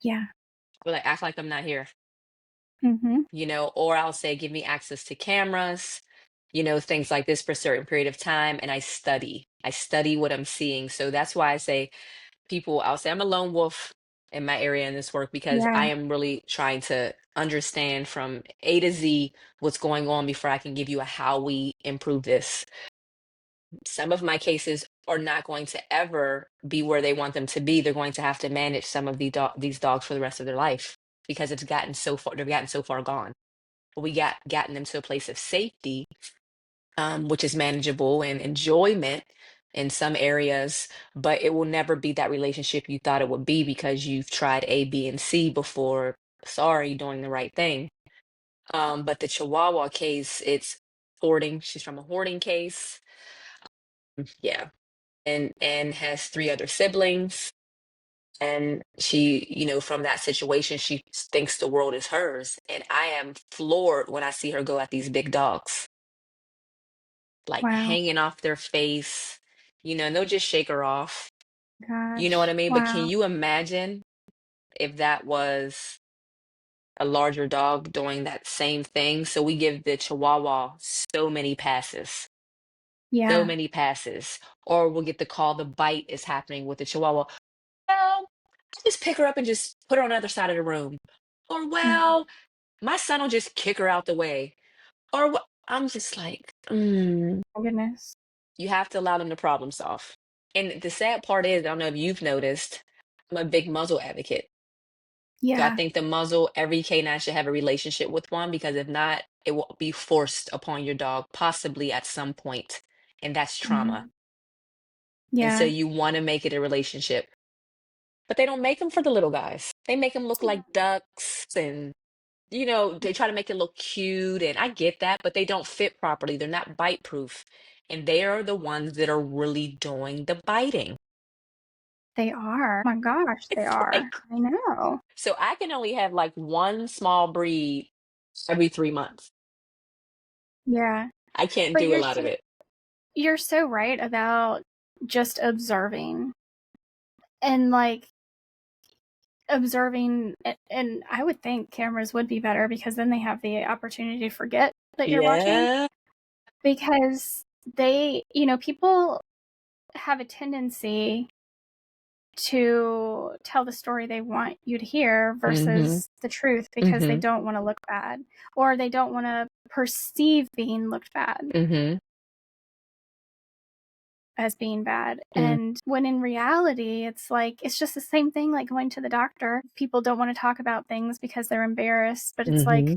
Yeah. I'll like act like I'm not here, Mhm. or I'll say, give me access to cameras, things like this for a certain period of time. And I study. I study what I'm seeing. So that's why I say I'll say I'm a lone wolf in my area in this work because Yeah. I am really trying to understand from A to Z what's going on before I can give you a how we improve this. Some of my cases are not going to ever be where they want them to be. They're going to have to manage some of these dogs for the rest of their life because it's gotten so far, they've gotten so far gone. But we gotten them to a place of safety, which is manageable and enjoyment in some areas, but it will never be that relationship you thought it would be because you've tried A, B, and C before. Sorry, doing the right thing. But the Chihuahua case, it's hoarding. She's from a hoarding case. Yeah. And has three other siblings. And she, from that situation, she thinks the world is hers. And I am floored when I see her go at these big dogs, like Wow. hanging off their face, and they'll just shake her off. You know what I Gosh. mean? But can Wow. you imagine if that was a larger dog doing that same thing? So we give the Chihuahua so Yeah. many passes, or we'll get the call the bite is happening with the Chihuahua. Well, I just pick her up and just put her on the other side of the room. Or, Mhm. well, my son will just kick her out the way. Or what? I'm just like, Oh, goodness. you have to allow them to problem solve. And the sad part is, I don't know if you've noticed, I'm a big muzzle advocate. So I Yeah. think the muzzle, every canine should have a relationship with one because if not, it will be forced upon your dog, possibly at some point, and that's trauma. Mhm. And so Yeah. you want to make it a relationship. But they don't make them for the little guys. They make them look like ducks and they try to make it look cute, and I get that, but they don't fit properly. They're not bite proof. And they are the ones that are really doing the biting. They are. Oh my gosh, they It's are. like, I know. so I can only have like one small breed every 3 months. Yeah. I can't But do a lot of it. you're so right about just observing and like observing and I would think cameras would be better because then they have the opportunity to forget that you're watching Yeah. because people have a tendency to tell the story they want you to hear Mm-hmm. versus the truth because they Mm-hmm. don't want to look bad or they don't want to perceive being looked bad Mm-hmm. as being bad. Mm-hmm. And when in reality, it's like, it's just the same thing like going to the doctor. People don't want to talk about things because they're embarrassed, but it's like, Mm-hmm.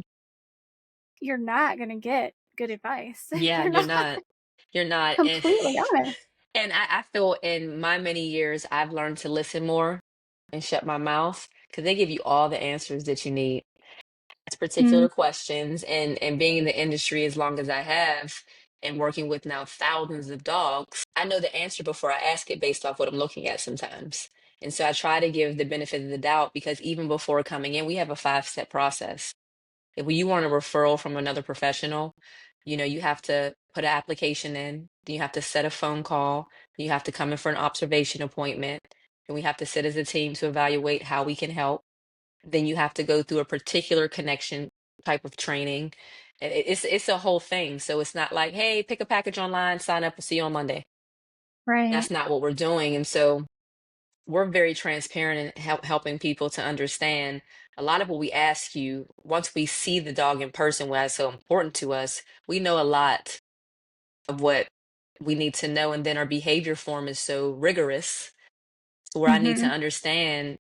you're not going to get good advice if Yeah, you're you're not not. You're not. And completely honest. and I feel in my many years I've learned to listen more and shut my mouth because they give you all the answers that you need. Mm, Particular questions, and being in the industry as long as I have and working with now thousands of dogs, I know the answer before I ask it based off what I'm looking at sometimes. And so I try to give the benefit of the doubt because even before coming in, we have a 5-step process. If you want a referral from another professional, you have to put an application in, then you have to set a phone call, then you have to come in for an observation appointment, and we have to sit as a team to evaluate how we can help. Then you have to go through a particular connection type of training. It's a whole thing. So it's not like, hey, pick a package online, sign up, we'll see you on Monday. right. That's not what we're doing. And so we're very transparent in helping people to understand a lot of what we ask you. Once we see the dog in person, why it's so important to us, we know a lot of what we need to know. And then our behavior form is so rigorous, so where I need to Hmm. understand,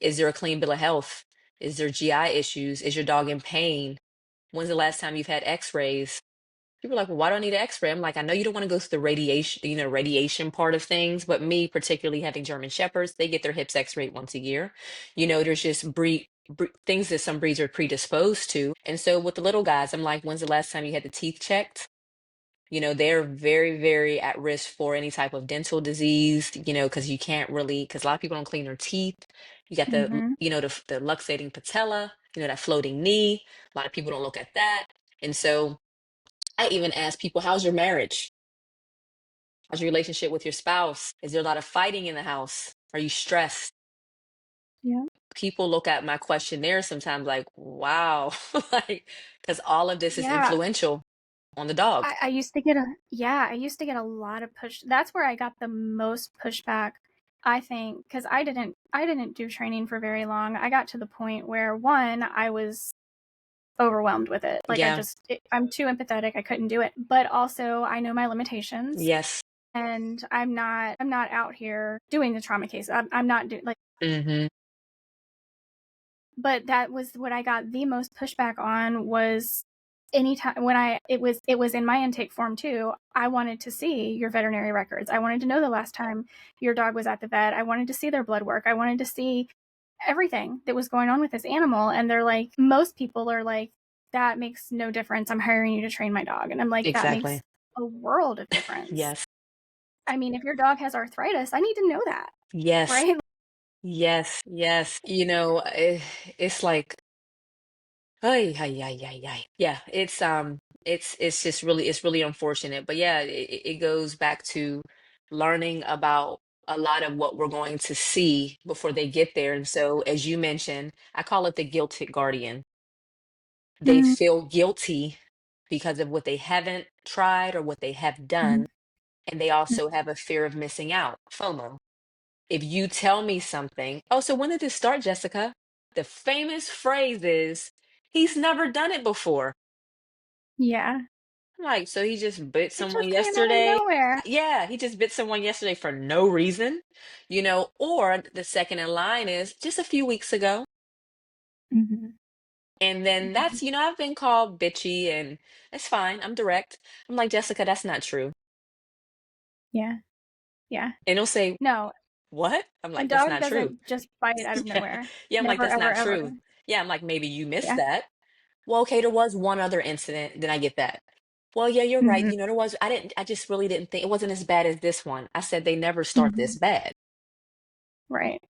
is there a clean bill of health? Is there GI issues? Is your dog in pain? When's the last time you've had x-rays? People are like, well, why do I need an x-ray? I'm like, I know you don't want to go through the radiation, radiation part of things, but me, particularly having German Shepherds, they get their hips x-rayed once a year. There's just things that some breeds are predisposed to. And so with the little guys, I'm like, when's the last time you had the teeth checked? They're very, very at risk for any type of dental disease, because you can't really, because a lot of people don't clean their teeth. You got Hmm. the luxating patella, that floating knee. A lot of people don't look at that. And so I even ask people, how's your marriage? How's your relationship with your spouse? Is there a lot of fighting in the house? Are you stressed? Yeah. People look at my questionnaire sometimes like, wow, like, because all of this is Yeah. influential on the dog. I used to get I used to get a lot of push. That's where I got the most pushback, I think, because I didn't do training for very long. I got to the point where one, I was overwhelmed with it. Like Yeah. I'm too empathetic. I couldn't do it. But also I know my limitations Yes. and I'm not out here doing the trauma case. I'm not doing like, Mm-hmm. but that was what I got the most pushback on was anytime when it was in my intake form too. I wanted to see your veterinary records. I wanted to know the last time your dog was at the vet. I wanted to see their blood work. I wanted to see everything that was going on with this animal. And they're like, most people are like, that makes no difference. I'm hiring you to train my dog. And I'm like, that makes Exactly. a world of difference. Yes. I mean, if your dog has arthritis, I need to know that, Yes. right? Yes. Yes. It's like, ay, ay, ay, ay, ay. Yeah, it's just really, it's really unfortunate. But yeah, it goes back to learning about a lot of what we're going to see before they get there. And so, as you mentioned, I call it the guilted guardian. They Mm-hmm. feel guilty because of what they haven't tried or what they have done, and they also have a fear of missing out, FOMO. If you tell me something, oh, so when did this start, Jessica? The famous phrase is, he's never done it before. Yeah. I'm like, so he just bit It someone just came out of yesterday. nowhere. Yeah, he just bit someone yesterday for no reason, or the second in line is just a few weeks ago. Mm-hmm. And then Mm-hmm. I've been called bitchy and it's fine. I'm direct. I'm like, Jessica, that's not true. Yeah. Yeah. And he'll say, No, "What?" I'm a like, "That's dog not true." doesn't just bite out of Yeah. nowhere. Yeah, I'm like, Never, "That's ever, not ever. true." Yeah, I'm like, "Maybe you missed Yeah. that." Well, okay, there was one other incident, then I get that. Well, yeah, you're right. Mhm. There was, I just really didn't think it wasn't as bad as this one. I said they never start this Mhm. bad. Right.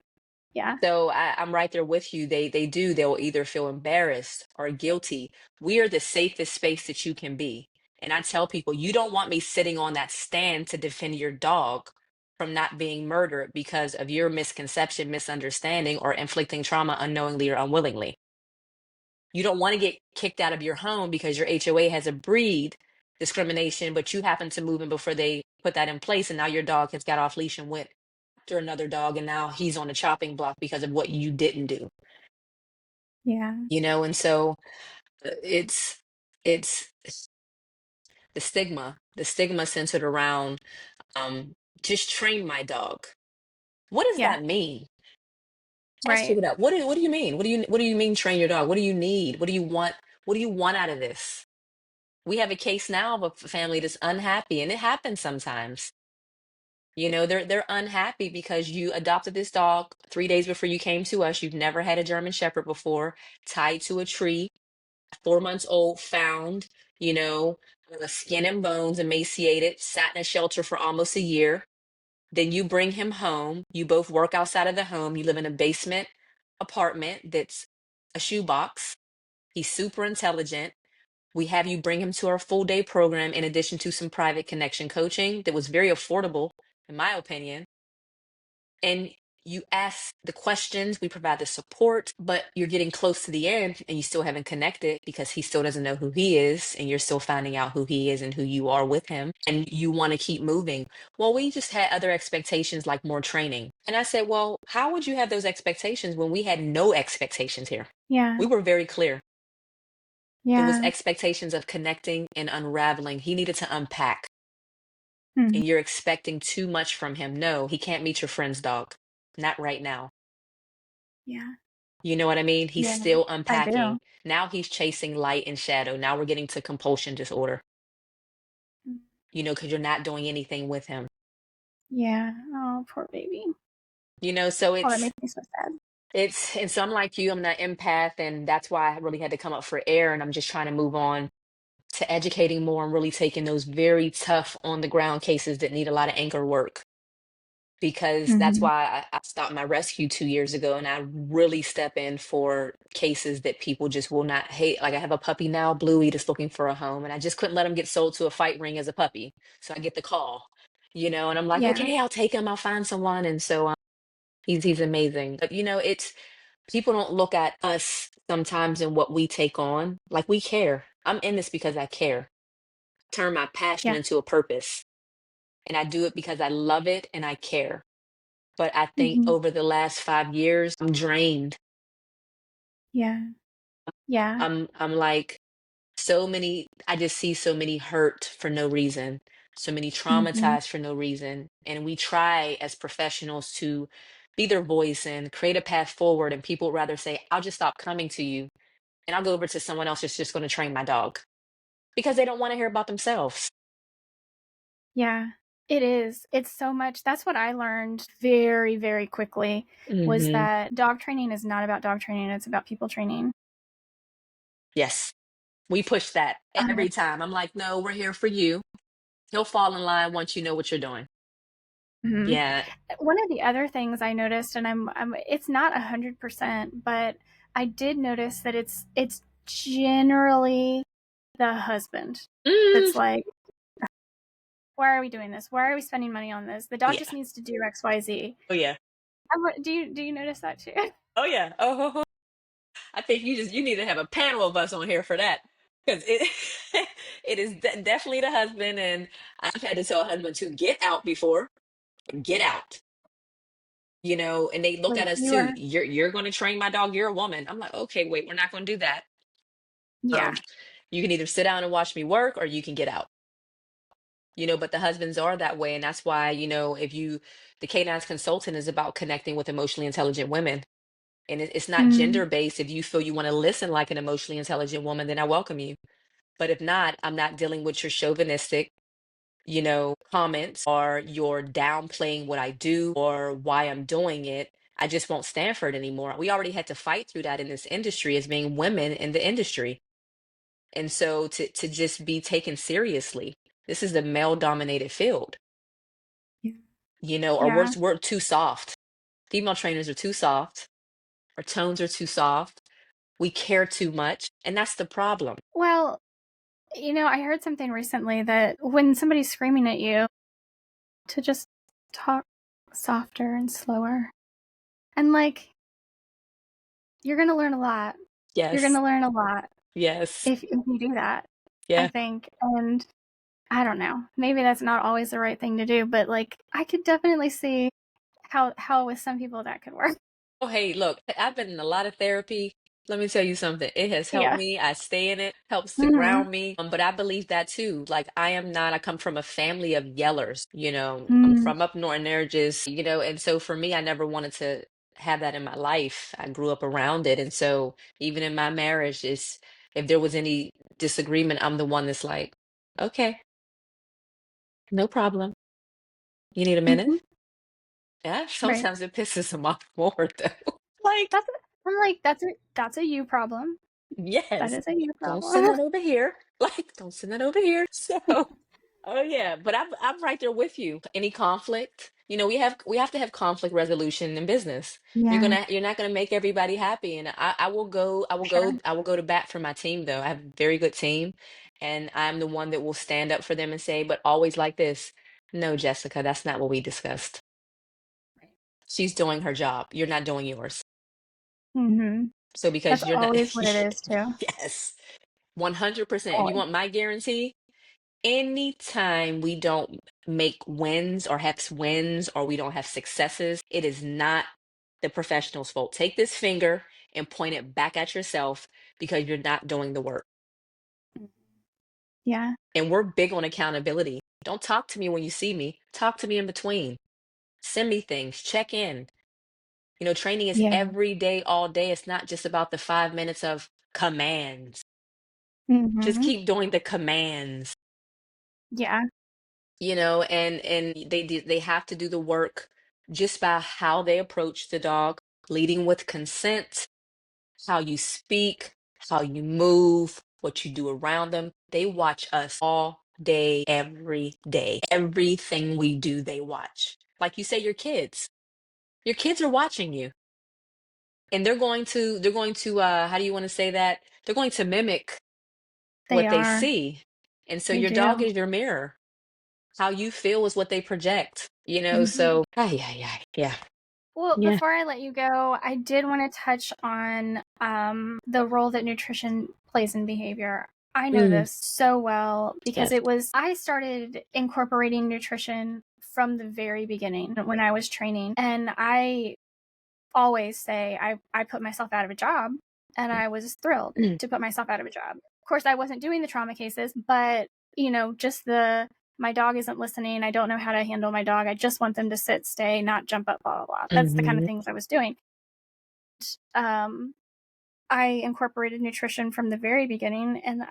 Yeah. So I'm right there with you. They'll either feel embarrassed or guilty. We are the safest space that you can be. And I tell people, you don't want me sitting on that stand to defend your dog from not being murdered because of your misconception, misunderstanding, or inflicting trauma unknowingly or unwillingly. You don't want to get kicked out of your home because your HOA has a breed discrimination, but you happen to move in before they put that in place, and now your dog has got off leash and went after another dog, and now he's on a chopping block because of what you didn't do. Yeah. And so it's the stigma centered around um just train my dog. What does Yeah. that mean? Ask Right. people that. What do you mean? What do you mean train your dog? What do you need? What do you want out of this? We have a case now of a family that's unhappy, and it happens sometimes. They're unhappy because you adopted this dog 3 days before you came to us. You've never had a German Shepherd before, tied to a tree, 4 months old, found, you know, skin and bones, emaciated, sat in a shelter for almost a year. Then you bring him home. You both work outside of the home. You live in a basement apartment that's a shoebox. He's super intelligent. We have you bring him to our full day program in addition to some private connection coaching that was very affordable, in my opinion. And you ask the questions, we provide the support, but you're getting close to the end and you still haven't connected because he still doesn't know who he is, and you're still finding out who he is and who you are with him, and you want to keep moving. Well, we just had other expectations like more training. And I said, well, how would you have those expectations when we had no expectations here? Yeah. We were very clear. It was Yeah. expectations of connecting and unraveling. He needed to unpack, Mhm. and you're expecting too much from him. No, he can't meet your friend's dog. Not right now. Yeah. You know what I mean? He's Yeah. still I do. unpacking. Now he's chasing light and shadow. Now we're getting to compulsion disorder, Mm. because you're not doing anything with him. Yeah. Oh, poor baby. So Oh, that it's makes me so sad. and so I'm like you, I'm an empath, and that's why I really had to come up for air, and I'm just trying to move on to educating more and really taking those very tough on the ground cases that need a lot of anchor work, because that's Mhm. why I stopped my rescue 2 years ago, and I really step in for cases that people just will not hate. Like I have a puppy now, Bluey, that's looking for a home, and I just couldn't let him get sold to a fight ring as a puppy. So I get the call, and I'm like, Yeah. okay, I'll take him, I'll find someone, and so he's amazing. But it's people don't look at us sometimes and what we take on like we care. I'm in this because I care. Turn my passion Yeah. into a purpose, and I do it because I love it and I care. But I think Mhm. over the last 5 years, I'm drained. Yeah. Yeah. I'm like I just see so many hurt for no reason, so many Mhm. traumatized for no reason. And we try as professionals to be their voice and create a path forward. And people would rather say, I'll just stop coming to you and I'll go over to someone else that's just going to train my dog, because they don't want to hear about themselves. Yeah. It is. It's so much. That's what I learned very, very quickly was Hmm. that dog training is not about dog training, it's about people training. Yes. We push that every time. I'm like, no, we're here for you. He'll fall in line once you know what you're doing. Mhm. Yeah. One of the other things I noticed, and I'm it's not 100%, but I did notice that it's generally the husband Mm, that's like, why are we doing this? Why are we spending money on this? The dog just yeah. needs to do XYZ. Oh, yeah. Do you notice that too? Oh, yeah. Oh, I think you need to have a panel of us on here for that, because it it is definitely the husband, and I've had to tell a husband to get out before, get out, and they look Like at us you too. are, You're going to train my dog. You're a woman. I'm like, okay, wait, we're not going to do that. Um, yeah. you can either sit down and watch me work, or you can get out. But the husbands are that way, and that's why if the K9's consultant is about connecting with emotionally intelligent women. And it's not Mm, gender based. If you feel you want to listen like an emotionally intelligent woman, then I welcome you. But if not, I'm not dealing with your chauvinistic, comments or you're downplaying what I do or why I'm doing it, I just won't stand for it anymore. We already had to fight through that in this industry as being women in the industry. And so to just be taken seriously, this is the male dominated field, Yeah. or Yeah. we're too soft. Female trainers are too soft. Our tones are too soft. We care too much. And that's the problem. Well, I heard something recently that when somebody's screaming at you, to just talk softer and slower. And like, you're going to learn a lot. You're going Yes. to learn a lot Yes. if you do that, I Yeah. think. And I don't know. Maybe that's not always the right thing to do, but like, I could definitely see how with some people that could work. Oh, hey, look, I've been in a lot of therapy. Let me tell you something. It has helped Yeah. me. I stay in it, helps to Mhm. ground me. But I believe that too. Like, I come from a family of yellers, I'm Mm. from up north and they're just, and so for me, I never wanted to have that in my life. I grew up around it. And so even in my marriage, if there was any disagreement, I'm the one that's like, okay, no problem. You need a minute? Mhm. Yeah, Right. sometimes it pisses them off more though. Like, That's I'm like, that's a you problem. That yes. is a you Don't send problem. that over here. Like, don't send that over here. So, oh yeah, but I'm right there with you. Any conflict, we have to have conflict resolution in business. Yeah, You're not gonna make everybody happy. And for sure. I will go to bat for my team though. I have a very good team, and I'm the one that will stand up for them and say, but always like this. No, Jessica, that's not what we discussed. She's doing her job. You're not doing yours. Mhm. So That's because you're not, always what it is too. yes. 100%. You Always. want my guarantee? Anytime we don't make wins or have wins or we don't have successes, it is not the professional's fault. Take this finger and point it back at yourself because you're not doing the work. Yeah. And we're big on accountability. Don't talk to me when you see me. Talk to me in between. Send me things. Check in. Training is Yeah. every day, all day. It's not just about the 5 minutes of commands. Just Mhm. keep doing the commands. Yeah. And they have to do the work just by how they approach the dog, leading with consent, how you speak, how you move, what you do around them. They watch us all day, every day. Everything we do, they watch. Like you say, your kids are watching you, and they're going to how do you want to say that, they're going to mimic They what they are. see. And so They your dog do. is your mirror. How you feel is what they project, Mhm. so yeah. Well, Yeah. before I let you go, I did want to touch on the role that nutrition plays in behavior. I know Mm, this so well because yes. I started incorporating nutrition from the very beginning when I was training. And I always say I put myself out of a job, and I was thrilled Mm, to put myself out of a job. Of course, I wasn't doing the trauma cases, but just the my dog isn't listening. I don't know how to handle my dog. I just want them to sit, stay, not jump up, blah, blah, blah. That's the kind of mhm. things I was doing. Um, I incorporated nutrition from the very beginning, and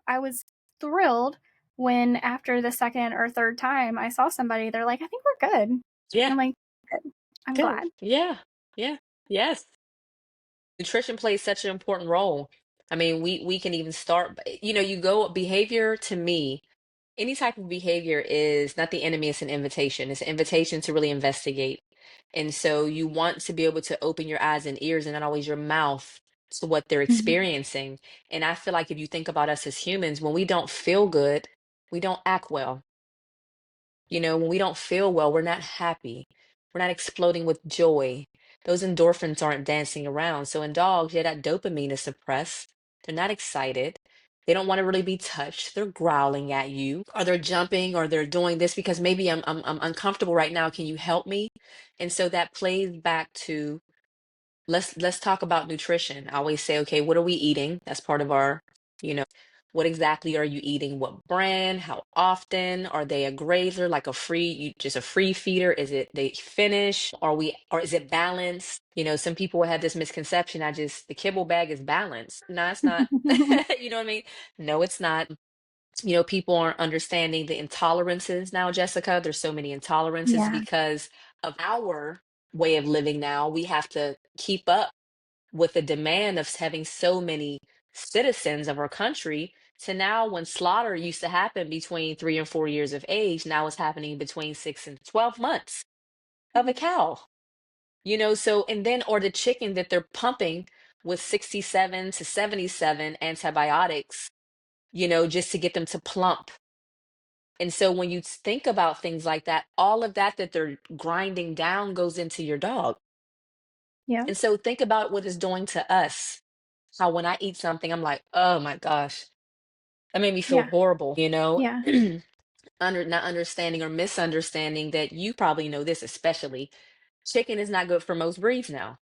I was thrilled when after the second or third time I saw somebody, they're like, I think we're good. And Yeah, I'm like, good. I'm good. glad. Yeah, yeah, yes. Nutrition plays such an important role. I mean, we can even start, you go behavior to me, any type of behavior is not the enemy, it's an invitation. It's an invitation to really investigate. And so you want to be able to open your eyes and ears and not always your mouth to what they're Mhm. experiencing. And I feel like if you think about us as humans, when we don't feel good, we don't act well. When we don't feel well, we're not happy. We're not exploding with joy. Those endorphins aren't dancing around. So in dogs, yeah, that dopamine is suppressed. They're not excited. They don't want to really be touched. They're growling at you, or they're jumping, or they're doing this because maybe I'm uncomfortable right now. Can you help me? And so that plays back to, let's talk about nutrition. I always say, okay, what are we eating? That's part of our, you know, what exactly are you eating? What brand? How often? Are they a grazer, like just a free feeder? Is it they finish? Or is it balanced? Some people have this misconception. The kibble bag is balanced. No, it's not. You know what I mean? No, it's not. People aren't understanding the intolerances now, Jessica. There's so many intolerances Yeah. because of our way of living now. We have to keep up with the demand of having so many citizens of our country to now when slaughter used to happen between 3 and 4 years of age, now it's happening between 6 and 12 months of a Yeah. cow. So and then or the chicken that they're pumping with 67 to 77 antibiotics, just to get them to plump. And so when you think about things like that, all of that they're grinding down goes into your dog. Yeah. And so think about what it's doing to us. How when I eat something, I'm like, oh my gosh, that made me feel Yeah. horrible, Yeah. not understanding or misunderstanding that you probably know this, especially chicken is not good for most breeds now.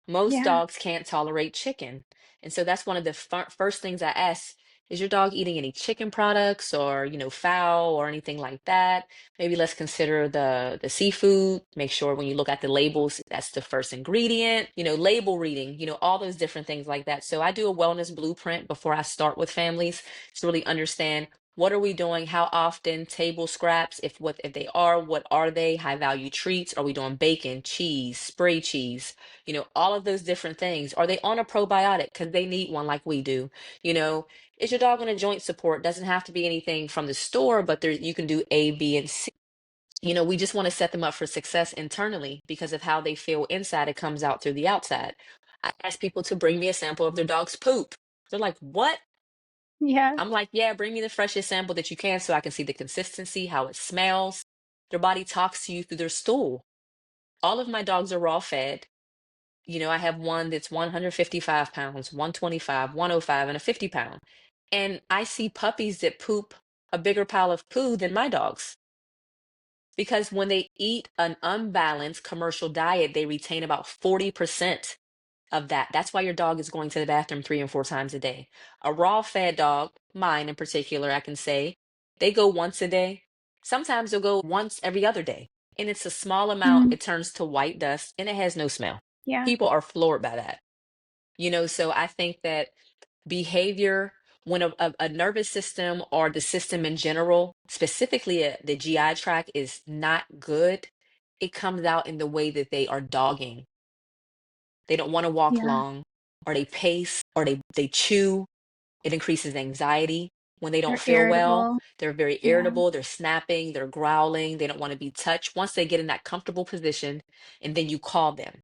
Most Yeah. dogs can't tolerate chicken. And so that's one of the first things I ask, is your dog eating any chicken products or, fowl or anything like that? Maybe let's consider the seafood. Make sure when you look at the labels, that's the first ingredient, label reading, all those different things like that. So I do a wellness blueprint before I start with families to really understand what are we doing, how often, table scraps, if they are, what are they, high value treats, are we doing bacon, cheese, spray cheese, all of those different things. Are they on a probiotic? Because they need one like we do. You know, is your dog on a joint support? Doesn't have to be anything from the store, but there you can do A, B, and C. We just want to set them up for success internally because of how they feel inside. It comes out through the outside. I ask people to bring me a sample of their dog's poop. They're like, what? Yeah. I'm like, yeah, bring me the freshest sample that you can so I can see the consistency, how it smells. Their body talks to you through their stool. All of my dogs are raw fed. I have one that's 155 pounds, 125, 105, and a 50 pound. And I see puppies that poop a bigger pile of poo than my dogs. Because when they eat an unbalanced commercial diet, they retain about 40% of that. That's why your dog is going to the bathroom 3 and 4 times a day. A raw fed dog, mine in particular, I can say, they go once a day. Sometimes they'll go once every other day. And it's a small amount, Mm. it turns to white dust and it has no smell. Yeah. People are floored by that. So I think that behavior, when a nervous system or the system in general, specifically the GI tract, is not good, it comes out in the way that they are dogging. They don't want to walk Yeah. long, or they pace, or they chew. It increases anxiety. When they don't They're feel well, irritable. they're very Yeah. irritable, they're snapping, they're growling, they don't want to be touched. Once they get in that comfortable position, and then you call them,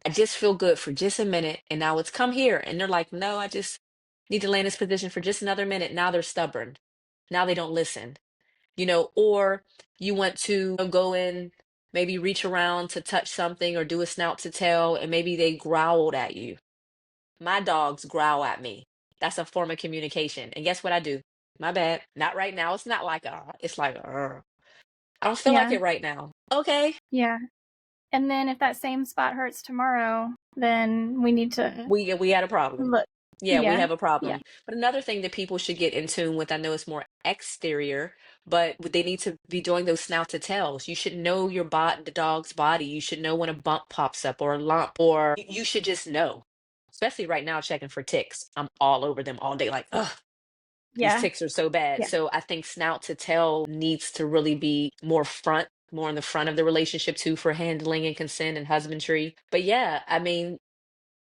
I just feel good for just a minute, and now it's come here. And they're like, no, I just need to lay in this position for just another minute. Now they're stubborn. Now they don't listen, or you want to go in, maybe reach around to touch something or do a snout to tail, and maybe they growled at you. My dogs growl at me. That's a form of communication. And guess what I do? My bad. Not right now. It's not like, it's like, I don't feel like Yeah. it right now. Okay. Yeah. And then if that same spot hurts tomorrow, then we need to We had a problem. look. Yeah, we Yeah. have a Yeah. problem. But another thing that people should get in tune with, I know it's more exterior, but they need to be doing those snout to tails. You should know your the dog's body. You should know when a bump pops up or a lump, or you should just know. Especially right now, checking for ticks. I'm all over them all day, like, ugh, these Yeah. ticks are so bad. Yeah. So I think snout to tail needs to really be more in the front of the relationship too, for handling and consent and husbandry. But yeah, I mean,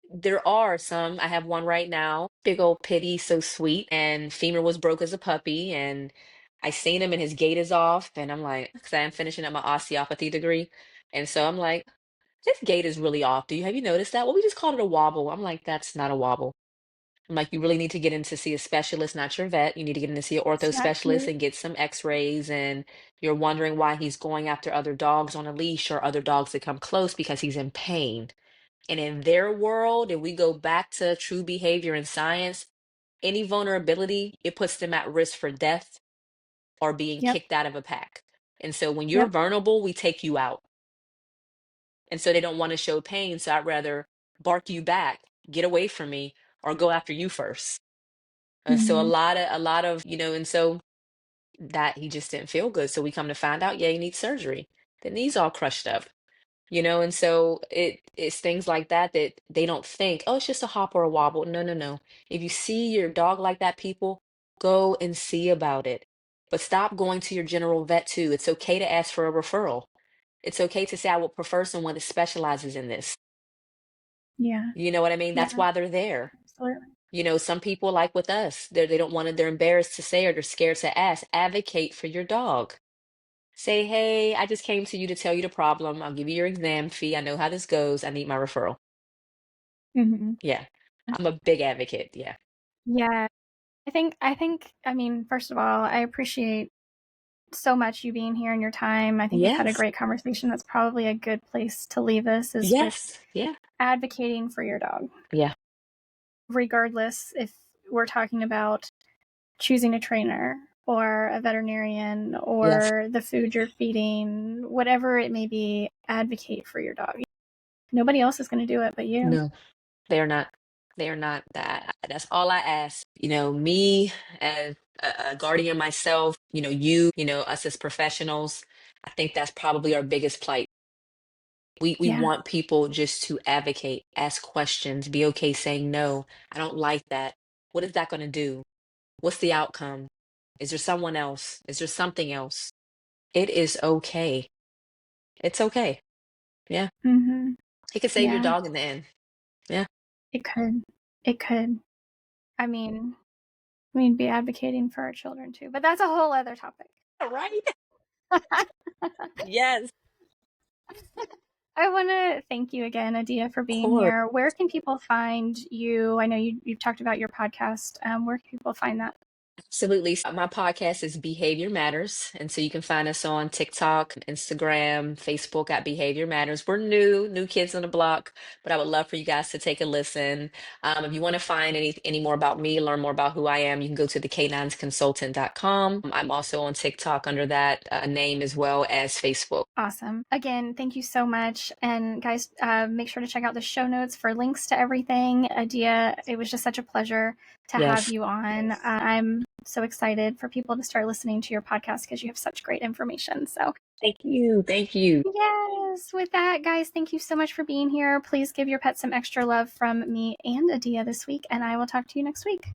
there are some. I have one right now, big old pity, so sweet. And femur was broke as a puppy, and I seen him and his gait is off. And I'm like, because I am finishing up my osteopathy degree. And so I'm like, his gait is really off. Have you noticed that? Well, we just called it a wobble. I'm like, that's not a wobble. I'm like, you really need to get in to see a specialist, not your vet. You need to get in to see an It's ortho not specialist cute. and get some x-rays. And you're wondering why he's going after other dogs on a leash or other dogs that come close because he's in pain. And in their world, if we go back to true behavior and science, any vulnerability, it puts them at risk for death or being Yep. kicked out of a pack. And so when you're Yep. vulnerable, we take you out. And so they don't want to show pain. So I'd rather bark you back, get away from me, or go after you first. And so Hmm. a lot of, and so that he just didn't feel good. So we come to find out, yeah, he needs surgery. The knee's all crushed up. And so it's things like that they don't think, oh, it's just a hop or a wobble. No, no, no. If you see your dog like that, people, Go and see about it. But stop going to your general vet too. It's okay to ask for a referral. It's okay to say, I would prefer someone that specializes in this. Yeah. You know what I mean? That's Yeah. why they're there. Absolutely. Some people, like with us, they don't want to, they're embarrassed to say or they're scared to ask. Advocate for your dog. Say, hey, I just came to you to tell you the problem. I'll give you your exam fee. I know how this goes. I need my referral. Hmm. Yeah. I'm a big advocate. Yeah. Yeah. I mean, first of all, I appreciate so much you being here and your time. I think we've had a Yes. great conversation. That's probably a good place to leave this, is with Yes. Yeah. advocating for your dog, Yeah. regardless if we're talking about choosing a trainer or a veterinarian Yes. or the food you're feeding, whatever it may be, advocate for your dog. Nobody else is going to do it but you. No, they are not. They are not that. That's all I ask. Me as a guardian myself, us as professionals, I think that's probably our biggest plight. We Yeah. want people just to advocate, ask questions, be okay saying no. I don't like that. What is that going to do? What's the outcome? Is there someone else? Is there something else? It is okay. It's okay. Yeah. Hmm. It could save your Yeah. dog in the end. Yeah. It could. It could. I mean, we'd be advocating for our children too, but that's a whole other topic. All right. Yes. I want to thank you again, Adia, for Of being course. here. Where can people find you? I know you've talked about your podcast. Where can people find that? Absolutely. So my podcast is Behavior Matters. And so you can find us on TikTok, Instagram, Facebook at Behavior Matters. We're new kids on the block, but I would love for you guys to take a listen. If you want to find any more about me, learn more about who I am, you can go to the caninesconsultant.com. I'm also on TikTok under that name as well as Facebook. Awesome. Again, thank you so much. And guys, make sure to check out the show notes for links to everything. Adia, it was just such a pleasure to have Yes. you on. I'm so excited for people to start listening to your podcast because you have such great information. So, Thank you. Thank you. yes, with that, guys, thank you so much for being here. Please give your pet some extra love from me and Adia this week, and I will talk to you next week.